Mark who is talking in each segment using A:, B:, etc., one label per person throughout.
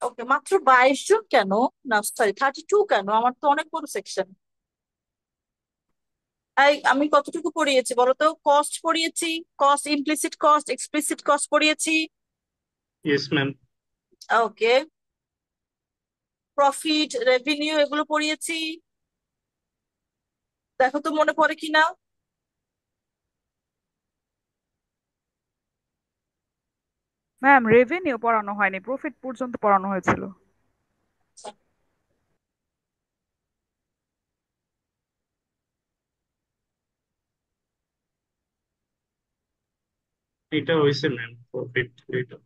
A: ওকে, মাত্র 22 জন কেন? না সরি, 32 কেন? আমার তো অনেক বড় সেকশন। আমি কতটুকু পড়িয়েছি বলো তো? কস্ট পড়িয়েছি, cost, implicit cost, explicit cost পড়িয়েছি।
B: Yes ma'am.
A: Okay, profit, revenue এগুলো পড়িয়েছি। দেখো তো মনে পড়ে কিনা।
C: ম্যাম, রেভিনিউ পড়ানো হয়নি, প্রফিট পর্যন্ত পড়ানো হয়েছিল।
B: এটা হয়েছে ম্যাম, প্রফিট এটা।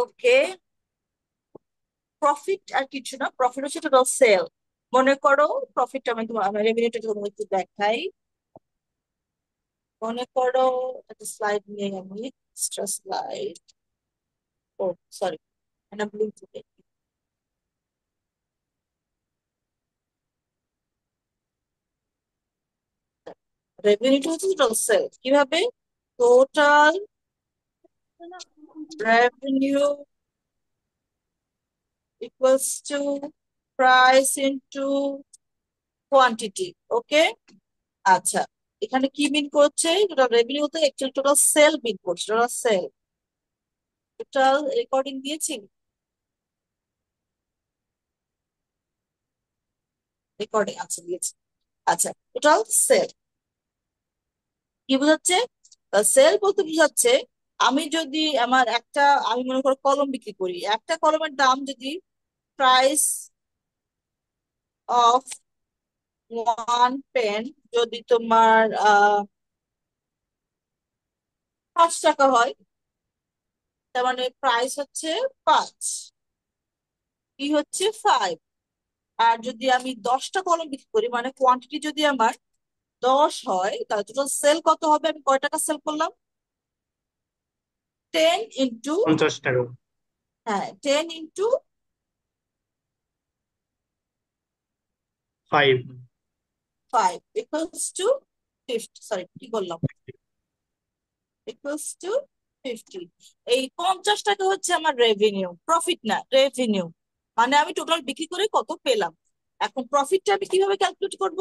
A: ওকে, প্রফিট আর কিছু না, প্রফিট হচ্ছে টোটাল সেল। মনে করো, প্রফিটটা আমি তোমার রেভিনিউটা তোমাকে একটু দেখাই। মনে করো, একটা স্লাইড নিয়ে আমি, এক্সট্রা স্লাইড। ও সরি, এটা ব্লিঙ্ক। রেভিনিউটা হচ্ছে টোটাল সেল। কিভাবে? Total revenue equals to price into quantity. Okay, আচ্ছা, এখানে কি মিন করছে? টোটাল রেভিনিউতে অ্যাকচুয়ালি টোটাল সেল মিন করছে, টোটাল সেল। টোটাল রেকর্ডিং দিয়েছি, রেকর্ডিং আছে, দিয়েছি। আচ্ছা, টোটাল সেল কি বোঝাচ্ছে? সেল বলতে বোঝাচ্ছে, আমি যদি আমার একটা, আমি মনে করো কলম বিক্রি করি, একটা কলমের দাম যদি, প্রাইস অফ ওয়ান পেন যদি তোমার 5 টাকা হয়, তার মানে প্রাইস হচ্ছে 5, কি হচ্ছে 5। আর যদি আমি 10টা কলম বিক্রি করি, মানে কোয়ান্টিটি যদি আমার 10 হয়, তাহলে টোটাল সেল কত হবে? আমি কয় টাকা সেল করলাম? 10 ইন্টু,
B: 50 টাকা।
A: হ্যাঁ 10 ইন্টু
B: 5।
A: 5 ইকুয়ালস টু 50, সরি কি বললাম, ইকুয়ালস টু 50। এই 50 টাকা হচ্ছে আমার রেভিনিউ, প্রফিট না, রেভিনিউ। মানে আমি টোটাল বিক্রি করে কত পেলাম। এখন প্রফিটটা আমি কিভাবে ক্যালকুলেট করব?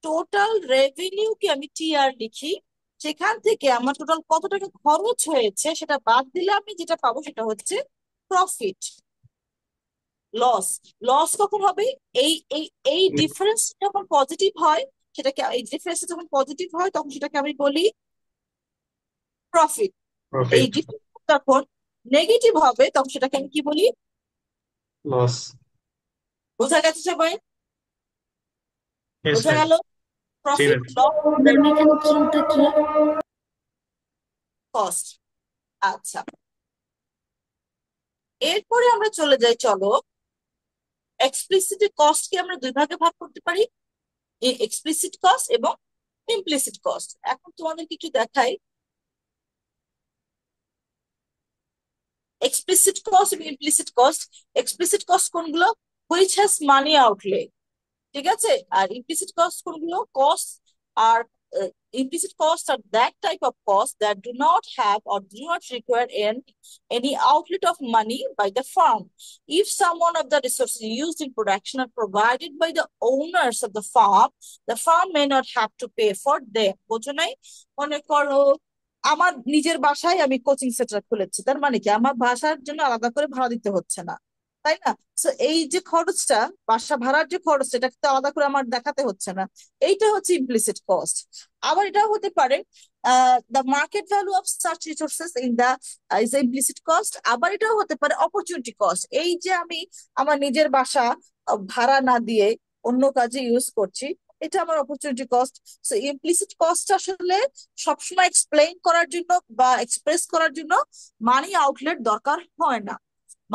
A: টোটাল রেভিনিউকে আমি টিআর লিখি, সেখান থেকে আমার টোটাল কত টাকা খরচ হয়েছে সেটা বাদ দিলে আমি যেটা পাবো সেটা হচ্ছে প্রফিট। লস, লস কখন হবে? এই এই এই ডিফারেন্স যখন পজিটিভ হয়, সেটাকে, এই ডিফারেন্স যখন পজিটিভ হয় তখন সেটাকে আমি বলি প্রফিট। এই
B: প্রফিট।
A: ডিফারেন্স যখন নেগেটিভ হবে তখন সেটাকে আমি কি বলি?
B: লস।
A: বোঝা গেছে সবাই?
B: ইয়েস
A: বোঝা
B: ম্যাম।
A: গেল?
B: জি
A: প্রফিট,
B: ম্যাম।
A: লস,
D: ম্যাম এখানে কিউটা কি?
A: কস্ট। আচ্ছা, এরপরে আমরা চলে যাই, চলো। এক্সপ্লিসিট কস্ট কে আমরা দুই ভাগে ভাগ করতে পারি, এক্সপ্লিসিট কস্ট এবং ইমপ্লিসিট কস্ট। এখন তোমাদের কিছু দেখাই, এক্সপ্লিসিট কস্ট এবং ইমপ্লিসিট কস্ট। এক্সপ্লিসিট কস্ট কোনগুলো? হুইচ হ্যাজ মানি আউটলে, ঠিক আছে। আর ইমপ্লিসিট কস্ট কোনগুলো? কস্ট আর implicit costs are that type of costs that do not have or do not require any outlet of money by the firm. If someone of the resources used in production are provided by the owners of the firm may not have to pay for them. বোঝো নাই? মনে করো, আমার নিজের বাসায় আমি coaching centre খুলেছি, তার মানে কি আমার বাসার জন্য আলাদা করে ভাড়া দিতে হচ্ছে না, তাই না? তো এই যে খরচটা, বাসা ভাড়ার যে খরচ, এটা তো আলাদা করে আমার দেখাতে হচ্ছে না। এইটা হচ্ছে ইমপ্লিসিট কস্ট। আবার এটাও হতে পারে, the market value of search resources in the is implicit cost. আবার এটাও হতে পারে অপরচুনিটি কস্ট। এই যে আমি আমার নিজের বাসা ভাড়া না দিয়ে অন্য কাজে ইউজ করছি, এটা আমার opportunity cost. So implicit cost আসলে সবসময় এক্সপ্লেইন করার জন্য বা এক্সপ্রেস করার জন্য মানি আউটলেট দরকার হয় না।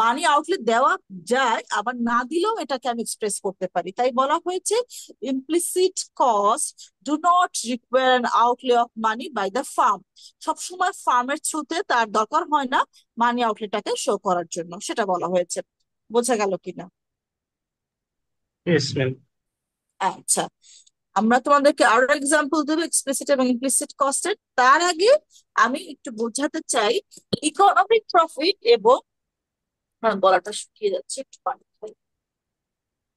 A: মানি আউটলে দেওয়া যায়, আবার না দিলেও এটাকে আমি এক্সপ্রেস করতে পারি। তাই বলা হয়েছে implicit cost do not require an outlay of money by the firm. সবসময় ফার্মের থ্রুতে তার দরকার হয় না মানি আউটলেটাকে শো করার জন্য, সেটা বলা হয়েছে। বোঝা গেল কিনা?
B: Yes ma'am.
A: আচ্ছা, আমরা তোমাদেরকে আরো এক্সাম্পল দেবো এক্সপ্লিসিট এবং ইমপ্লিসিট কস্টের। তার আগে আমি একটু বোঝাতে চাই ইকোনমিক প্রফিট এবং গলাটা শুকিয়ে যাচ্ছে, একটু পানি খাই।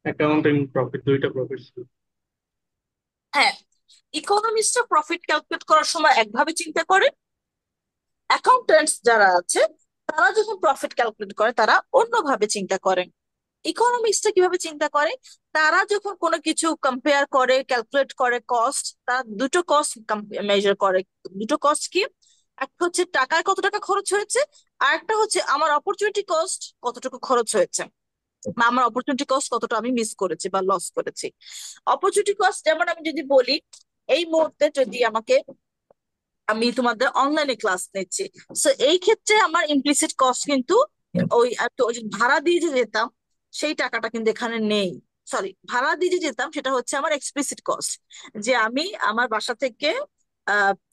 B: অ্যাকাউন্টিং প্রফিট, দুইটা প্রফিট ছিল।
A: হ্যাঁ, ইকোনমিস্টরা প্রফিট ক্যালকুলেট করার সময় একভাবে চিন্তা করে, অ্যাকাউন্টেন্টস যারা আছে তারা যখন প্রফিট ক্যালকুলেট করে তারা অন্যভাবে চিন্তা করেন। ইকোনমিক্সটা কিভাবে চিন্তা করে, তারা যখন কোনো কিছু কম্পেয়ার করে ক্যালকুলেট করে কস্ট, তারা দুটো কস্ট মেজার করে। দুটো কস্ট কি, একটা হচ্ছে টাকায় কত টাকা খরচ হয়েছে, আর একটা হচ্ছে আমার অপরচুনিটি কস্ট কতটুকু খরচ হয়েছে, বা আমার অপরচুনিটি কস্ট কতটা আমি মিস করেছি বা লস করেছি। অপরচুনিটি কস্ট যেমন আমি যদি বলি, এই মুহূর্তে যদি আমি তোমাদের অনলাইনে ক্লাস নিচ্ছি, সো এই ক্ষেত্রে আমার ইমপ্লিসিট কস্ট কিন্তু ওই যে ভাড়া দিয়ে যে যেতাম সেই টাকাটা কিন্তু এখানে নেই। সরি, ভাড়া দিয়ে যে যেতাম সেটা হচ্ছে আমার এক্সপ্লিসিট কস্ট, যে আমি আমার বাসা থেকে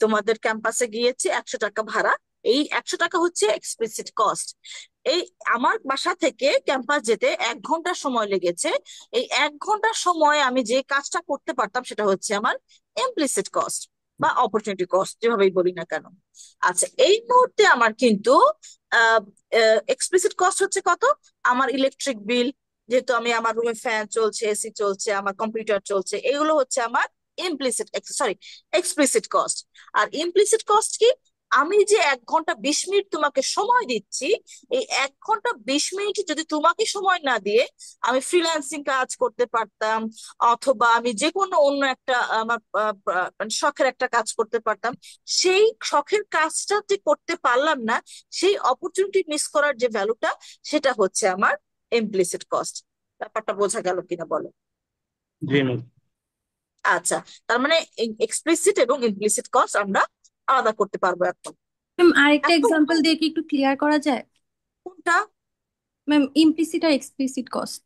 A: তোমাদের ক্যাম্পাসে গিয়েছি 100 টাকা ভাড়া, এই 100 টাকা হচ্ছে এক্সপ্লিসিট কস্ট। এই আমার বাসা থেকে ক্যাম্পাস যেতে 1 ঘন্টা সময় লেগেছে, এই 1 ঘন্টার সময় আমি যে কাজটা করতে পারতাম সেটা হচ্ছে আমার ইমপ্লিসিট কস্ট বা অপরচুনিটি কস্ট, যেভাবেই বলি না কেন। আচ্ছা, এই মুহূর্তে আমার কিন্তু এক্সপ্লিসিট কস্ট হচ্ছে কত, আমার ইলেকট্রিক বিল, যেহেতু আমি আমার রুমে ফ্যান চলছে, এসি চলছে, আমার কম্পিউটার চলছে, এগুলো হচ্ছে আমার ইমপ্লিসিট সরি এক্সপ্লিসিট কস্ট। আর ইমপ্লিসিট কস্ট কি, আমি যে 1 ঘন্টা 20 মিনিট তোমাকে সময় দিচ্ছি, এই 1 ঘন্টা 20 মিনিট যদি তোমাকে সময় না দিয়ে আমি ফ্রিল্যান্সিং কাজ করতে পারতাম, অথবা আমি যে কোনো অন্য একটা আমার মানে শখের একটা কাজ করতে পারতাম, সেই শখের কাজটা যে করতে পারলাম না, সেই অপরচুনিটি মিস করার যে ভ্যালুটা, সেটা হচ্ছে আমার ইমপ্লিসিট কস্ট। ব্যাপারটা বোঝা গেল কিনা বলো?
B: জি ম্যাম।
A: আচ্ছা, তার মানে এক্সপ্লিসিট এবং ইমপ্লিসিট কস্ট আমরা আলাদা করতে পারবো এখন।
D: ম্যাম আরেকটা
A: এখন
D: এক্সাম্পল দিয়ে কি একটু ক্লিয়ার করা যায়?
A: কোনটা?
D: ম্যাম ইমপ্লিসিট আর এক্সপ্লিসিট কস্ট।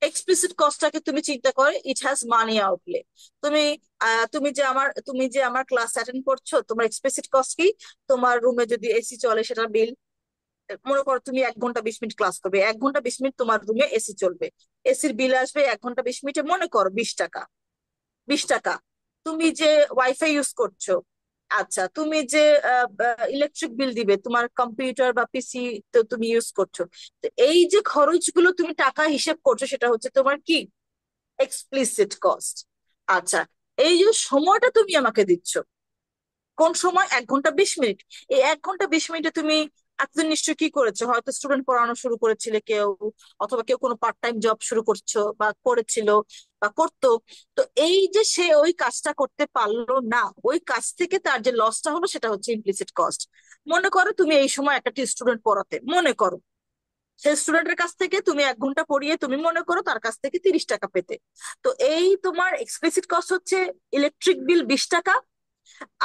A: এক্সপ্লিসিট কস্টটাকে তুমি চিন্তা করে ইট হ্যাজ মানি আউটলে। তুমি তুমি যে আমার ক্লাস অ্যাটেন্ড করছো, তোমার এক্সপ্লিসিট কস্ট কি, তোমার রুমে যদি এসি চলে সেটার বিল। মনে করো তুমি 1 ঘন্টা 20 মিনিট ক্লাস করবে, 1 ঘন্টা 20 মিনিট তোমার রুমে এসি চলবে, এসির বিল আসবে 1 ঘন্টা 20 মিনিটে মনে করো 20 টাকা। 20 টাকা। তুমি যে ওয়াইফাই ইউজ করছো, আচ্ছা, তুমি যে ইলেকট্রিক বিল দিবে, তোমার কম্পিউটার বা পিসি তো তুমি ইউজ করছো, তো এই যে খরচগুলো তুমি টাকা হিসেব করছো সেটা হচ্ছে তোমার কি, এক্সপ্লিসিট কস্ট। আচ্ছা, এই যে সময়টা তুমি আমাকে দিচ্ছ, কোন সময়, 1 ঘন্টা 20 মিনিট, এই 1 ঘন্টা 20 মিনিটে তুমি এতদিন নিশ্চয়ই কি করেছো, হয়তো স্টুডেন্ট পড়ানো শুরু করেছিলে কেউ, অথবা কেউ কোনো পার্ট টাইম জব শুরু করছো বা করেছিল বা করতো। তো এই যে সে ওই কাজটা করতে পারলো না, ওই কাজ থেকে তার যে লসটা হলো সেটা হচ্ছে ইমপ্লিসিট কস্ট। মনে করো তুমি এই সময় একটা স্টুডেন্ট পড়াতে, মনে করো সেই স্টুডেন্টের কাছ থেকে তুমি 1 ঘন্টা পড়িয়ে তুমি মনে করো তার কাছ থেকে 30 টাকা পেতে, তো এই তোমার এক্সপ্লিসিট কস্ট হচ্ছে ইলেকট্রিক বিল 20 টাকা।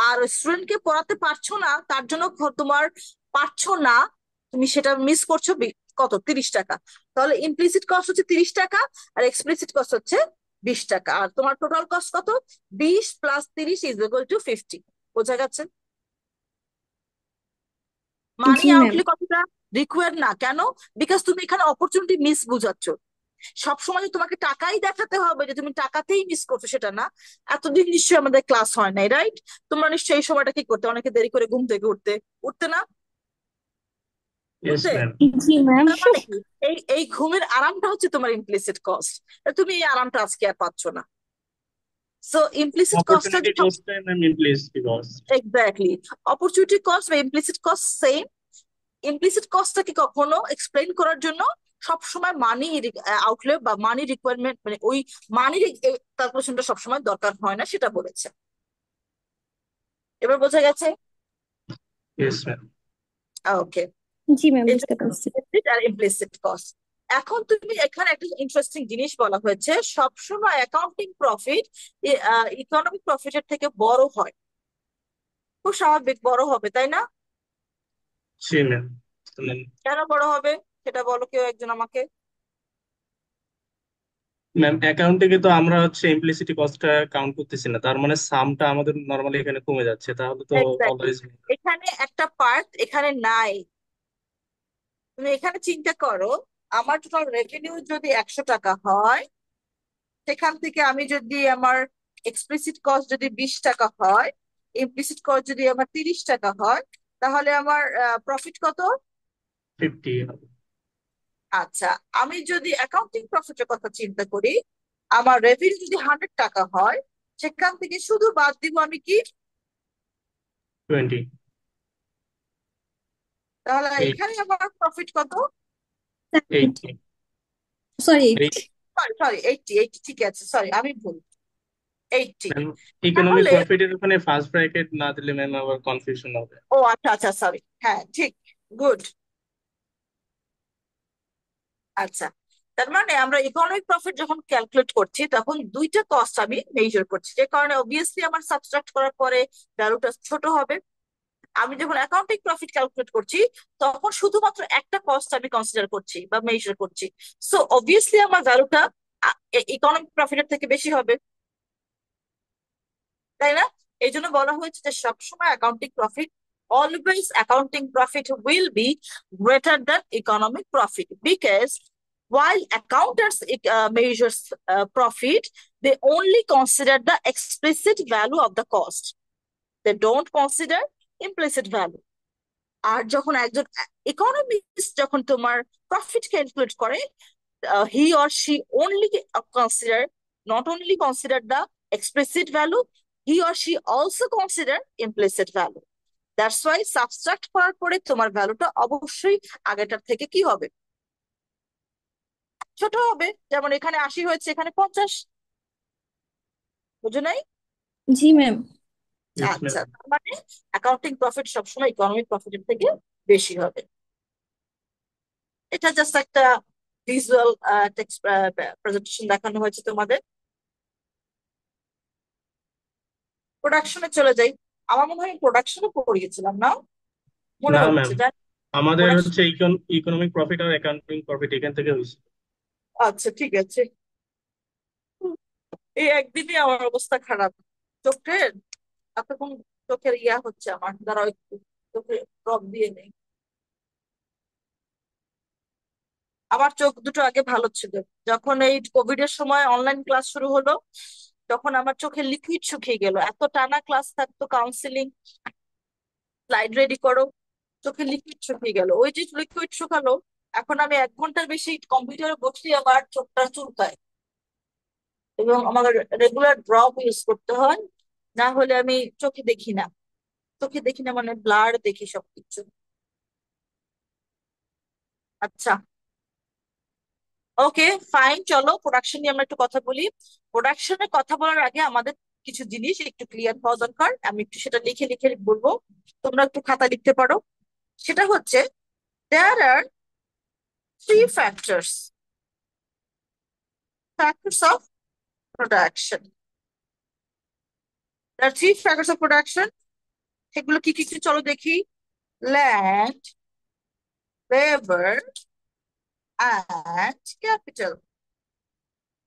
A: আর স্টুডেন্টকে পড়াতে পারছো না, তার জন্য তোমার পারছো না, তুমি সেটা মিস করছো কত, 30 টাকা। তাহলে ইমপ্লিসিট কস্ট হচ্ছে 30 টাকা, আর এক্সপ্লিসিট কস্ট হচ্ছে 20 টাকা, আর তোমার টোটাল কস্ট কত, 20 + 30 = 50। বোঝা গেছে? মানি
D: জি ম্যাম।
A: আউটলে কতটা রিকোয়ার না কেন, বিকজ তুমি এখানে অপরচুনিটি মিস বুঝাচ্ছ। সবসময় যে তোমাকে টাকাই দেখাতে হবে যে তুমি টাকাতেই মিস করছো সেটা না। এতদিন নিশ্চয়ই আমাদের ক্লাস হয় নাই, রাইট? তোমরা নিশ্চয়ই এই সময়টা কি করতে, অনেকে দেরি করে ঘুম থেকে উঠতে উঠতে না
B: ইয়েস
A: উঠতে।
B: ম্যাম।
D: জি ম্যাম।
A: তার মানে কি, এই এই ঘুমের আরামটা হচ্ছে তোমার ইমপ্লিসিট কস্ট, তুমি এই আরামটা আজকে আর পাচ্ছ না। সো ইমপ্লিসিট কস্টটা
B: অপরচুনিটি
A: যে,
B: cost ma'am, implicit cost.
A: Exactly, opportunity cost বা ইমপ্লিসিট কস্ট সেম। ইমপ্লিসিট কস্টটাকে কখনো এক্সপ্লেইন করার জন্য সবসময় মানি আউটলে বা মানি রিকোয়ারমেন্ট, মানে ওই মানির ক্যালকুলেশনটা সবসময় দরকার হয় না, সেটা বলেছে। এবার বোঝা গেছে?
B: Yes ma'am.
A: ওকে।
D: জি ম্যাম বুঝতে পারছি।
A: আর ইমপ্লিসিট কস্ট। এখন তুমি এখানে একটা ইন্টারেস্টিং জিনিস বলা হয়েছে, সবসময় অ্যাকাউন্টিং প্রফিট ইকোনমিক প্রফিটের থেকে বড় হয়। খুব স্বাভাবিক, বড় হবে, তাই না?
B: জি ম্যাম।
A: কেন বড় হবে সেটা বলো কেউ একজন আমাকে।
B: ম্যাম অ্যাকাউন্টিং এ তো আমরা হচ্ছে ইমপ্লিসিটি কস্টটা কাউন্ট করতেছি না, তার মানে সামটা আমাদের নর্মালি এখানে কমে যাচ্ছে, তাহলে তো
A: এক্স্যাক্টলি,
B: অলওয়েজ।
A: এখানে একটা পার্ট এখানে নাই। তুমি এখানে চিন্তা করো, আমার টোটাল রেভিনিউ যদি 100 টাকা হয়, সেখান থেকে আমি যদি আমার এক্সপ্লিসিট কস্ট যদি 20 টাকা হয়, ইমপ্লিসিট কস্ট যদি আমার 30 টাকা হয়, তাহলে আমার প্রফিট কত?
B: 50।
A: আচ্ছা, আমি যদি অ্যাকাউন্টিং প্রফিটের কথা চিন্তা করি, আমার রেভিনিউ যদি 100 টাকা হয়, সেখান থেকে শুধু বাদ দিব আমি কি?
B: 20।
A: তাহলে
B: 8।
A: এখানে আমার প্রফিট কত?
B: 80।
D: সরি
B: 8।
A: সরি সরি, 80, 80, ঠিক আছে, সরি আমি ভুল, 80।
B: ম্যাম ইকোনমিক
A: তাহলে
B: প্রফিটের ওখানে ফার্স্ট ব্র্যাকেট না দিলে ম্যাম আবার কনফিউশন হবে।
A: ও আচ্ছা আচ্ছা, সরি, হ্যাঁ ঠিক, গুড। আচ্ছা, তার মানে আমরা ইকোনমিক প্রফিট যখন ক্যালকুলেট করছি তখন দুইটা কস্ট আমি মেজার করছি, যে কারণে অবভিয়াসলি আমার সাবট্রাক্ট করার পরে ভ্যালুটা ছোট হবে। আমি যখন অ্যাকাউন্টিং প্রফিট ক্যালকুলেট করছি, তখন শুধুমাত্র একটা কস্ট আমি কনসিডার করছি বা মেজার করছি। সো অবভিয়াসলি আমার ভ্যালুটা ইকোনমিক প্রফিটের থেকে বেশি হবে, তাই না? এই জন্য বলা হয়েছে যে সবসময় accounting profit, always accounting profit will be greater than economic profit, because while accountants measures profit, they only consider the explicit value of the cost. They don't consider implicit value. আর যখন একজন ইকোনমিস্ট যখন তোমার profit calculate করে, he or she only consider, not only consider the explicit value, he or she also consider implicit value. That's why subtract করার পরে তোমার ভ্যালুটা অবশ্যই আগেটার থেকে কি হবে? ছোট হবে। যেমন এখানে 80 হয়েছে, এখানে 50, বুঝো নাই?
D: জি ম্যাম।
B: ইয়েস
A: আচ্ছা,
B: ম্যাম।
A: তার মানে অ্যাকাউন্টিং প্রফিট সবসময় ইকোনমিক প্রফিটের থেকে বেশি হবে। এটা জাস্ট একটা ভিজুয়াল প্রেজেন্টেশন দেখানো হয়েছে তোমাদের। প্রোডাকশনে চলে যাই। আমার মনে হয় প্রোডাকশনে পড়িয়েছিলাম না, মনে
B: না ম্যাম,
A: হচ্ছে জান।
B: আমাদের
A: প্রোডাকশন,
B: হচ্ছে ইকোনমিক প্রফিট আর অ্যাকাউন্টিং প্রফিট এখান থেকে হয়েছে।
A: আচ্ছা ঠিক আছে। এই একদিনই আমার অবস্থা খারাপ, চোখের এতক্ষণ চোখের ইয়া হচ্ছে আমার, দাঁড়াও একটু চোখে ড্রপ দিয়ে নেই। আমার চোখ দুটো আগে ভালো ছিল, যখন এই কোভিড এর সময় অনলাইন ক্লাস শুরু হলো, তখন আমার চোখে লিকুইড শুকিয়ে গেল। এত টানা ক্লাস থাকতো, কাউন্সিলিং, স্লাইড রেডি করো, চোখে লিকুইড শুকিয়ে গেল। ওই যে লিকুইড শুকালো, এখন আমি 1 ঘন্টার বেশি কম্পিউটারে বসলে আমার চোখটা চুলকায়, এবং আমাকে রেগুলার ড্রপ ইউজ করতে হয়, না হলে আমি চোখে দেখি না। চোখে দেখি না মানে ব্লার দেখি সবকিছু। আচ্ছা, ওকে, ফাইন, চলো প্রোডাকশন নিয়ে আমরা একটু কথা বলি। প্রোডাকশনে কথা বলার আগে আমাদের কিছু জিনিস একটু ক্লিয়ার হওয়া দরকার, আমি একটু সেটা লিখে লিখে বলবো, তোমরা একটু খাতা লিখতে পারো। সেটা হচ্ছে, there are three factors of production. There are three factors of production. সেগুলো কি কি কি চলো দেখি। Land, labour, and capital.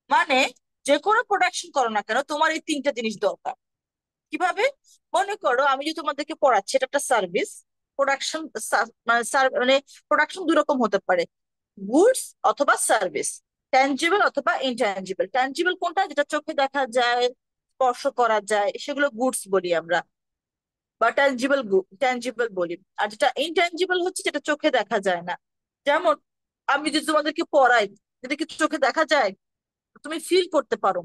A: মানে যে কোনো প্রোডাকশন করো না কেন, তোমার এই তিনটা জিনিস দরকার। কিভাবে? মনে করো আমি যে তোমাদেরকে পড়াচ্ছি, এটা একটা সার্ভিস। প্রোডাকশন মানে প্রোডাকশন দুই রকম হতে পারে, গুডস অথবা সার্ভিস, ট্যানজিবল অথবা ইনট্যানজিবল। ট্যানজিবল কোনটা? যেটা চোখে দেখা যায়, স্পর্শ করা যায়, সেগুলো গুডস বলি আমরা, বা ট্যানজিবল বলি। আর যেটা ইনট্যানজিবল হচ্ছে যেটা চোখে দেখা যায় না। যেমন আমি যদি তোমাদেরকে পড়াই, যেটা কি চোখে দেখা যায়, তুমি ফিল করতে পারো।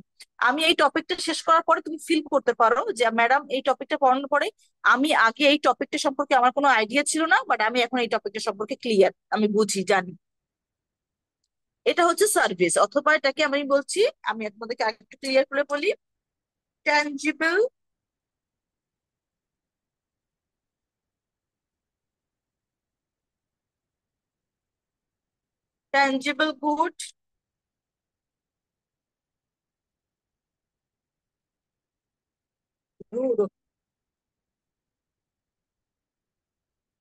A: আমি এই টপিকটা শেষ করার পরে তুমি ফিল করতে পারো যে ম্যাডাম এই টপিকটা পড়ানোর পরে আমি আগে এই টপিকটা সম্পর্কে আমার কোনো আইডিয়া ছিল না, বাট আমি এখন এই টপিকটা সম্পর্কে ক্লিয়ার, আমি বুঝি, জানি। এটা হচ্ছে সার্ভিস, অথবা এটাকে আমি বলছি, আমি তোমাদেরকে একটু ক্লিয়ার করে বলি, tangible tangible good,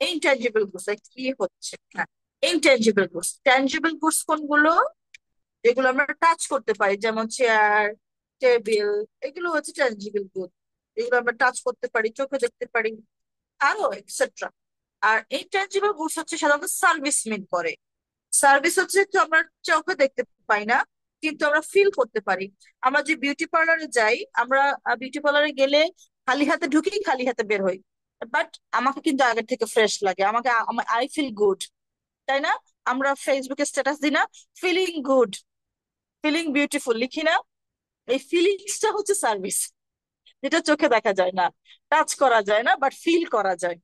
A: intangible goods. কি হচ্ছে? হ্যাঁ, ইনটেনজিবল গুডস, ট্যানজিবল গুডস কোনগুলো? যেগুলো আমরা টাচ করতে পারি, যেমন চেয়ার, টেবিল, এগুলো হচ্ছে ট্যানজিবল গুড। এগুলো আমরা টাচ করতে পারি, চোখে দেখতে পারি, আরো এক্সেট্রা। আর ইনট্যাঞ্জিবল গুডস হচ্ছে সাধারণত সার্ভিস মিন করে। সার্ভিস হচ্ছে তো আমরা চোখে দেখতে পাই না, কিন্তু আমরা ফিল করতে পারি। আমরা যে বিউটি পার্লারে যাই, আমরা বিউটি পার্লারে গেলে খালি হাতে ঢুকি, খালি হাতে বের হই, বাট আমাকে কিন্তু আগের থেকে ফ্রেশ লাগে, আমাকে আই ফিল গুড, তাই না? আমরা ফেসবুকে স্ট্যাটাস দিই না, ফিলিং গুড, ফিলিং বিউটিফুল লিখি না? এই ফিলিংসটা হচ্ছে সার্ভিস, যেটা চোখে দেখা যায় না, টাচ করা যায় না, বাট ফিল করা যায়।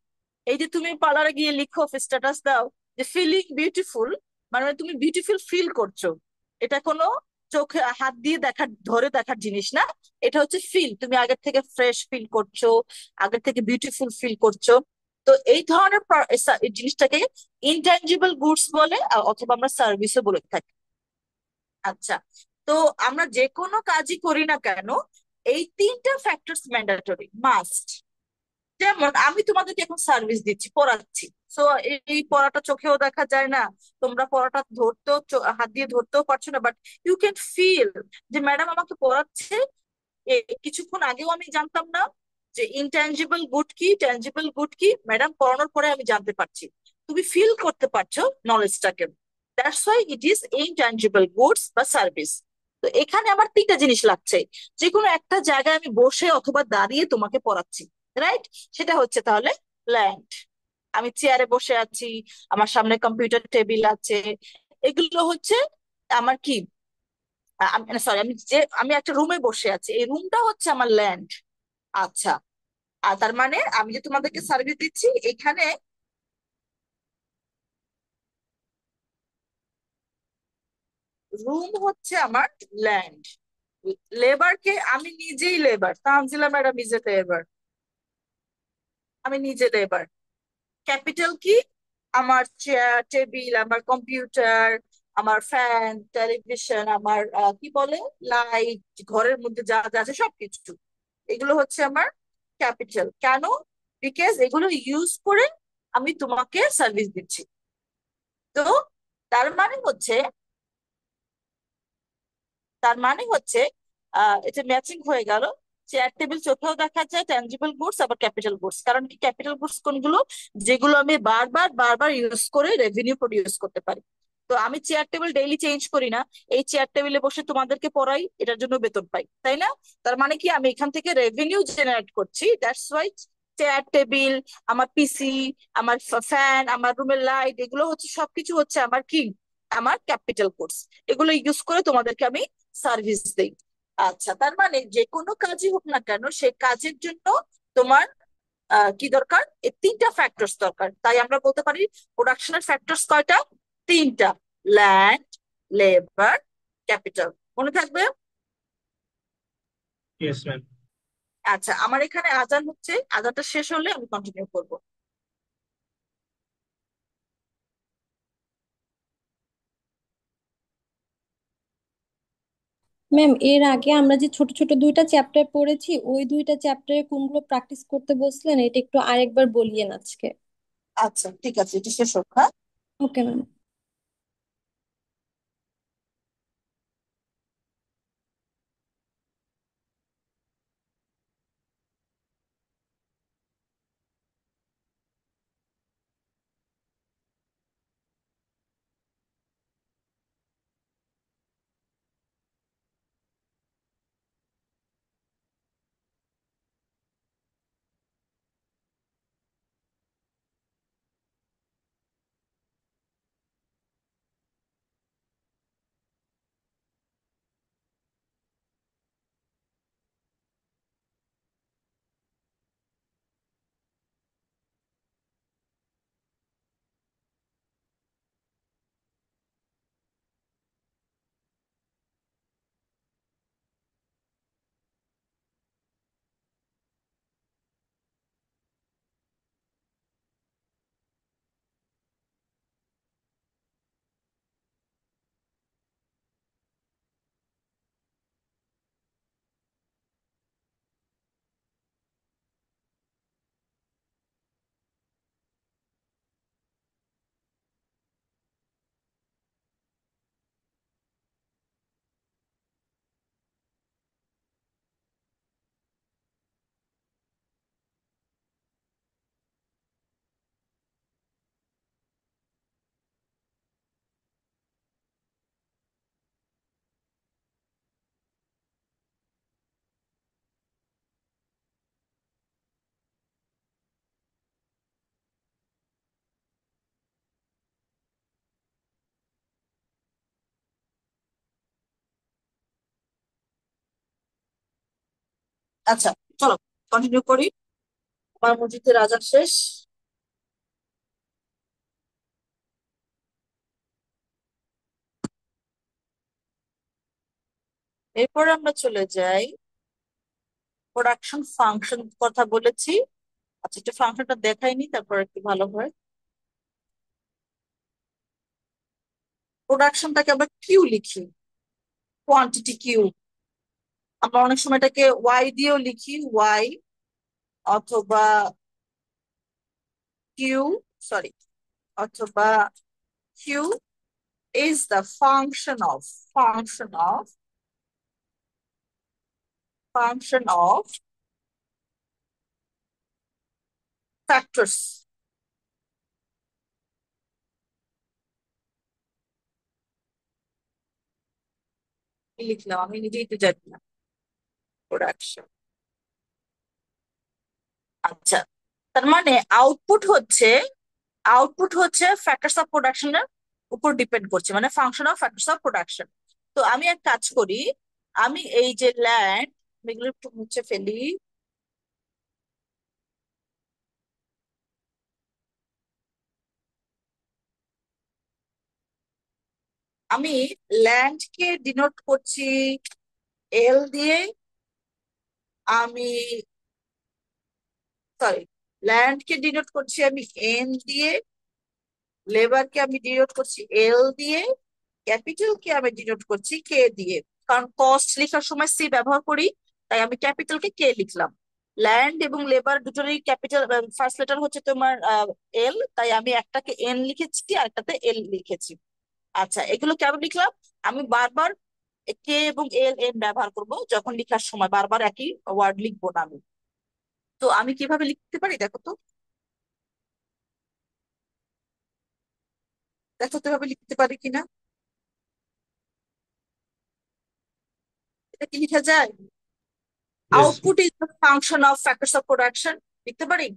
A: এই যে তুমি পার্লারে গিয়ে লিখো, স্ট্যাটাস দাও যে ফিলিং বিউটিফুল, মানে তুমি বিউটিফুল ফিল করছো। এটা কোনো চোখে হাত দিয়ে দেখার, ধরে দেখার জিনিস না। এটা হচ্ছে ফিল, তুমি আগের থেকে ফ্রেশ ফিল করছো, আগের থেকে বিউটিফুল ফিল করছো। তো এই ধরনের এই জিনিসটাকে ইনট্যাঞ্জিবল গুডস বলে, অথবা আমরা সার্ভিসও বলে থাকি। আচ্ছা, তো আমরা যে কোনো কাজই করি না কেন, এই তিনটা ফ্যাক্টরস ম্যান্ডেটরি, মাস্ট। যেমন আমি তোমাদেরকে এখন সার্ভিস দিচ্ছি, পড়াচ্ছি, সো এই পড়াটা চোখেও দেখা যায় না, তোমরা পড়াটা ধরতেও হাত দিয়ে ধরতেও পারছো না, বাট ইউ ক্যান ফিল যে ম্যাডাম আমাকে পড়াচ্ছে। কিছুক্ষণ আগেও আমি জানতাম না যে ইনট্যাঞ্জিবল গুড কি, ট্যাঞ্জিবল গুড কি, ম্যাডাম পড়ানোর পরে আমি জানতে পারছি। তুমি ফিল করতে পারছো নলেজটাকে, that's why it is intangible goods বা সার্ভিস। তো এখানে আমার তিনটা জিনিস লাগছে, যে কোনো একটা জায়গায় আমি বসে অথবা দাঁড়িয়ে তোমাকে পড়াচ্ছি, রাইট? সেটা হচ্ছে তাহলে ল্যান্ড। আমি চেয়ারে বসে আছি, আমার সামনে কম্পিউটার টেবিল আছে, এগুলো হচ্ছে আমার কি, সরি, আমি একটা রুমে বসে আছি, এই রুমটা হচ্ছে আমার ল্যান্ড। আচ্ছা, আর তার মানে আমি যে তোমাদেরকে সার্ভিস দিচ্ছি, এখানে রুম হচ্ছে আমার ল্যান্ড। লেবারকে আমি নিজেই labour, Tanzila madam is a labour, আমি নিজে লেবার। ক্যাপিটাল কি? আমার চেয়ার টেবিল, আমার কম্পিউটার, আমার ফ্যান, টেলিভিশন, আমার কি বলে, লাইট, ঘরের মধ্যে যা যা আছে সবকিছু, এগুলো হচ্ছে আমার ক্যাপিটাল। কেন? বিকজ এগুলো ইউজ করে আমি তোমাকে সার্ভিস দিচ্ছি। তো তার মানে হচ্ছে, তার মানে হচ্ছে এটা ম্যাচিং হয়ে গেল। চেয়ার টেবিল চোখেও দেখা যায়, ট্যাঞ্জিবল গুডস, আবার ক্যাপিটাল গুডস। কারণ কি, ক্যাপিটাল গুডস কোনগুলো? যেগুলো আমি বারবার বারবার ইউজ করে রেভিনিউ প্রডিউস করতে পারি। তো আমি চেয়ার টেবিল ডেইলি চেঞ্জ করি না, এই চেয়ার টেবিলে বসে তোমাদেরকে পড়াই, এটার জন্য বেতন পাই, তাই না? তার মানে কি, আমি এখান থেকে রেভিনিউ জেনারেট করছি, দ্যাটস ওয়াই চেয়ার টেবিল, আমার পিসি, আমার ফ্যান, আমার রুমের লাইট, এগুলো হচ্ছে সবকিছু হচ্ছে আমার কি, আমার ক্যাপিটাল গুডস। এগুলো ইউজ করে তোমাদেরকে আমি সার্ভিস দেই। আচ্ছা, তার মানে যে কোনো কাজই হোক না কেন, সে কাজের জন্য তোমার কি দরকার? এই তিনটা ফ্যাক্টরস দরকার। তাই আমরা বলতে পারি প্রোডাকশনের ফ্যাক্টরস কয়টা? তিনটা, ল্যান্ড, লেবার, ক্যাপিটাল। মনে থাকবে?
B: Yes ma'am.
A: আচ্ছা, আমার এখানে আজান হচ্ছে, আজানটা শেষ হলে আমি কন্টিনিউ করবো।
D: ম্যাম, এর আগে আমরা যে ছোট ছোট দুইটা চ্যাপ্টার পড়েছি, ওই দুইটা চ্যাপ্টারে কোনগুলো প্র্যাকটিস করতে বসলেন, এটা একটু আরেকবার বলিয়েন আজকে।
A: আচ্ছা ঠিক আছে, এটা শেষ হোক, হ্যাঁ।
D: Okay ma'am.
A: আচ্ছা, চলো কন্টিনিউ করি। আমার মসজিদের আজান শেষ। এরপরে আমরা চলে যাই প্রোডাকশন ফাংশন কথা বলেছি। আচ্ছা, একটু ফাংশনটা দেখাইনি, তারপর একটু ভালো হয়। প্রোডাকশনটাকে আমরা কিউ লিখি, কোয়ান্টিটি কিউ। আমরা অনেক সময় এটাকে ওয়াই দিয়েও লিখি, ওয়াই অথবা কিউ, সরি, অথবা Q is the function of factors. লিখলাম, আমি নিজেই তো জানি না। প্রোডাকশন, আচ্ছা, তার মানে আউটপুট হচ্ছে ফ্যাক্টরস অফ প্রোডাকশনের উপর ডিপেন্ড করছে, মানে function of factors of production. তো আমি এক কাজ করি, আমি এই যে ল্যান্ড, এগুলো একটু মুছে ফেলি। আমি ল্যান্ডকে ডিনোট করছি এল দিয়ে, আমি সরি, ল্যান্ডকে ডিনোট করছি আমি এন দিয়ে, লেবারকে আমি ডিনোট করছি এল দিয়ে, ক্যাপিটালকে আমি ডিনোট করছি কে দিয়ে। কারণ কস্ট লেখার সময় সি ব্যবহার করি, তাই আমি ক্যাপিটালকে কে লিখলাম। ল্যান্ড এবং লেবার দুটোরই ক্যাপিটাল ফার্স্ট লেটার হচ্ছে তোমার এল, তাই আমি একটাকে এন লিখেছি আর একটাতে এল লিখেছি। আচ্ছা, এগুলো কেন লিখলাম? আমি বারবার কে এবং এল এন ব্যবহার করব যখন লেখার সময়, বারবার একই ওয়ার্ড লিখবো না আমি। তো আমি কিভাবে লিখতে পারি দেখো তো, দেখো তো এভাবে লিখতে পারি কিনা। এটা কি লিখা যায়?
B: Yes.
A: Output is the function of factors of production, লিখতে পারি?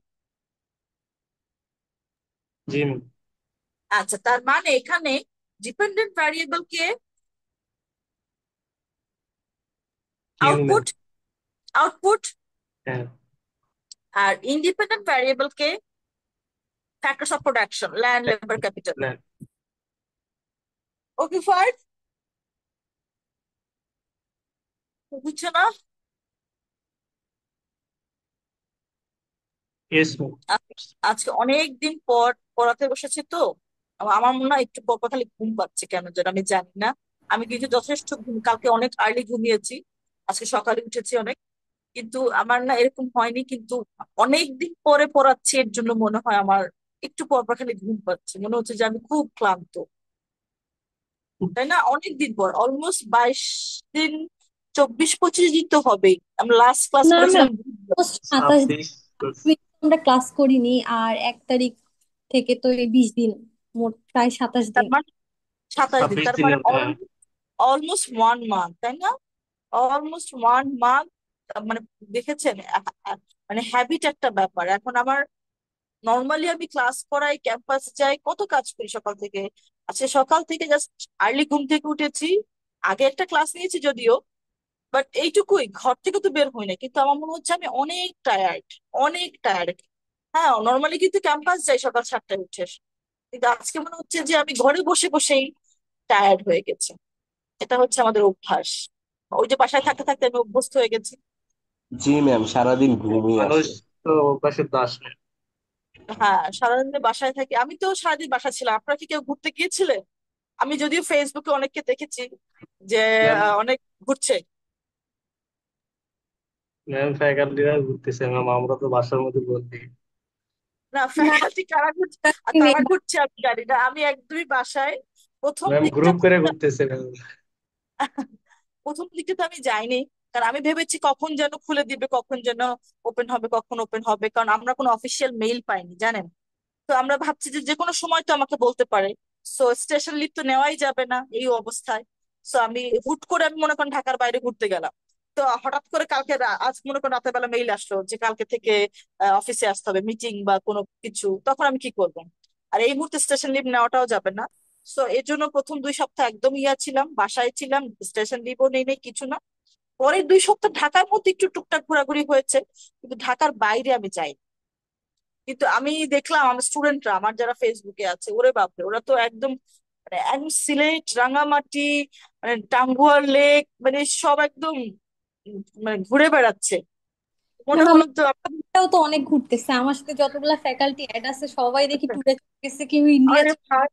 B: জি ম্যাম।
A: আচ্ছা, তার মানে এখানে ডিপেন্ডেন্ট ভ্যারিয়েবল কে
B: কিউ ম্যাম।
A: আউটপুট, আউটপুট,
B: হ্যাঁ।
A: আর ইন্ডিপেন্ডেন্ট ভ্যারিয়েবল কে factors of production, land, labour, capital. Okay fine, বুঝছো না?
B: Yes ma'am.
A: আজকে অনেক দিন পর পড়াতে বসেছি তো, আমার মনে হয় একটু পর পর খালি ঘুম পাচ্ছে, কেন যেন আমি জানি না। আমি কিন্তু যথেষ্ট কালকে অনেক আর্লি ঘুমিয়েছি, আজকে সকালে উঠেছি অনেক, কিন্তু আমার না এরকম হয়নি। কিন্তু অনেক দিন পরে পড়াচ্ছি, এর জন্য মনে হয় আমার একটু পর পর খালি ঘুম পাচ্ছে, মনে হচ্ছে যে আমি খুব ক্লান্ত, তাই না? অনেক দিন পর, অলমোস্ট 22 দিন, 24-25 দিন তো হবেই। আমরা লাস্ট ক্লাস
D: না ম্যাম,
A: করেছিলাম
D: অলমোস্ট 27 দিন।
B: 26।
D: আমরা ক্লাস করিনি, আর 1 তারিখ থেকে তো এই 20 দিন, মোট প্রায় 27 দিন।
A: তার মানে 27 দিন,
B: 26
A: তার মানে
B: দিনের, হ্যাঁ।
A: অলমোস্ট 1 মান্থ, তাই না? Almost 1 month. মানে দেখেছেন, মানে হ্যাবিট একটা ব্যাপার। এখন আমার নর্মালি আমি ক্লাস করাই, ক্যাম্পাস যাই, কত কাজ করি সকাল থেকে। আজকে সকাল থেকে জাস্ট আর্লি ঘুম থেকে উঠেছি, আগে একটা ক্লাস নিয়েছি যদিও, বাট এইটুকুই, ঘর থেকে তো বের হই না, কিন্তু আমার মনে হচ্ছে আমি অনেক টায়ার্ড, অনেক টায়ার্ড। হ্যাঁ, নর্মালি কিন্তু ক্যাম্পাস যাই সকাল 7টায় উঠে, কিন্তু আজকে মনে হচ্ছে যে আমি ঘরে বসে বসেই টায়ার্ড হয়ে গেছি। এটা হচ্ছে আমাদের অভ্যাস, ওই যে বাসায় থাকতে থাকতে আমি অভ্যস্ত হয়ে গেছি।
E: জি ম্যাম, সারাদিন ঘুমই
B: মানুষ
E: আসে।
B: তো অভ্যাসের দাস ম্যাম।
A: হ্যাঁ, সারাদিন যে বাসায় থাকি, আমি তো সারাদিন বাসা ছিলাম। আপনারা কি কেউ ঘুরতে গিয়েছিলেন? আমি যদিও ফেসবুকে অনেককে দেখেছি যে
B: ম্যাম,
A: অনেক ঘুরছে।
B: ম্যাম ফ্যাকাল্টিরা ঘুরতেছে ম্যাম, আমরা তো বাসার মধ্যে বন্দি।
A: না,
D: না,
A: ফ্যাকাল্টি কারা ঘুরছে আর তারা ঘুরছে আমি জানি না, আমি একদমই বাসায় প্রথম
B: ম্যাম
A: দিকটা
B: গ্রুপ করে ঘুরতেছে ম্যাম।
A: প্রথম দিকে তো আমি যাইনি, কারণ আমি ভেবেছি কখন যেন খুলে দিবে, কখন যেন ওপেন হবে, কখন ওপেন হবে, কারণ আমরা কোনো অফিসিয়াল মেইল পাইনি, জানেন। তো আমরা ভাবছি যে যে কোনো সময় তো আমাকে বলতে পারে। সো স্টেশন লিভ তো নেওয়াই যাবে না এই অবস্থায়। সো আমি হুট করে, আমি মনে করেন ঢাকার বাইরে ঘুরতে গেলাম, তো হঠাৎ করে কালকে আজ মনে করেন রাতের বেলা মেইল আসলো যে কালকে থেকে অফিসে আসতে হবে, মিটিং বা কোনো কিছু, তখন আমি কি করবো? আর এই মুহূর্তে স্টেশন লিভ নেওয়াটাও যাবে না। সো এর জন্য প্রথম 2 সপ্তাহ একদম ছিলাম, বাসায় ছিলাম, স্টেশন লিভও নেই নেই কিছু না। পরের 2 সপ্তাহ ঢাকার মধ্যে একটু টুকটাক ঘোরাঘুরি হয়েছে, কিন্তু ঢাকার বাইরে আমি যাই। কিন্তু আমি দেখলাম আমার স্টুডেন্টরা, আমার যারা ফেসবুকে আছে, ওরে বাপরে, ওরা তো একদম মানে একদম সিলেট, রাঙামাটি, মানে টাঙ্গুয়ার লেক, মানে সব একদম মানে ঘুরে বেড়াচ্ছে। মনে
D: ম্যাম
A: হলো তো
D: আমরাও তো অনেক ঘুরতেছে, আমার সাথে যতগুলা ফ্যাকাল্টি অ্যাড আছে সবাই দেখি ট্যুরে গেছে, কেউ ইন্ডিয়া
A: আরে ভাই,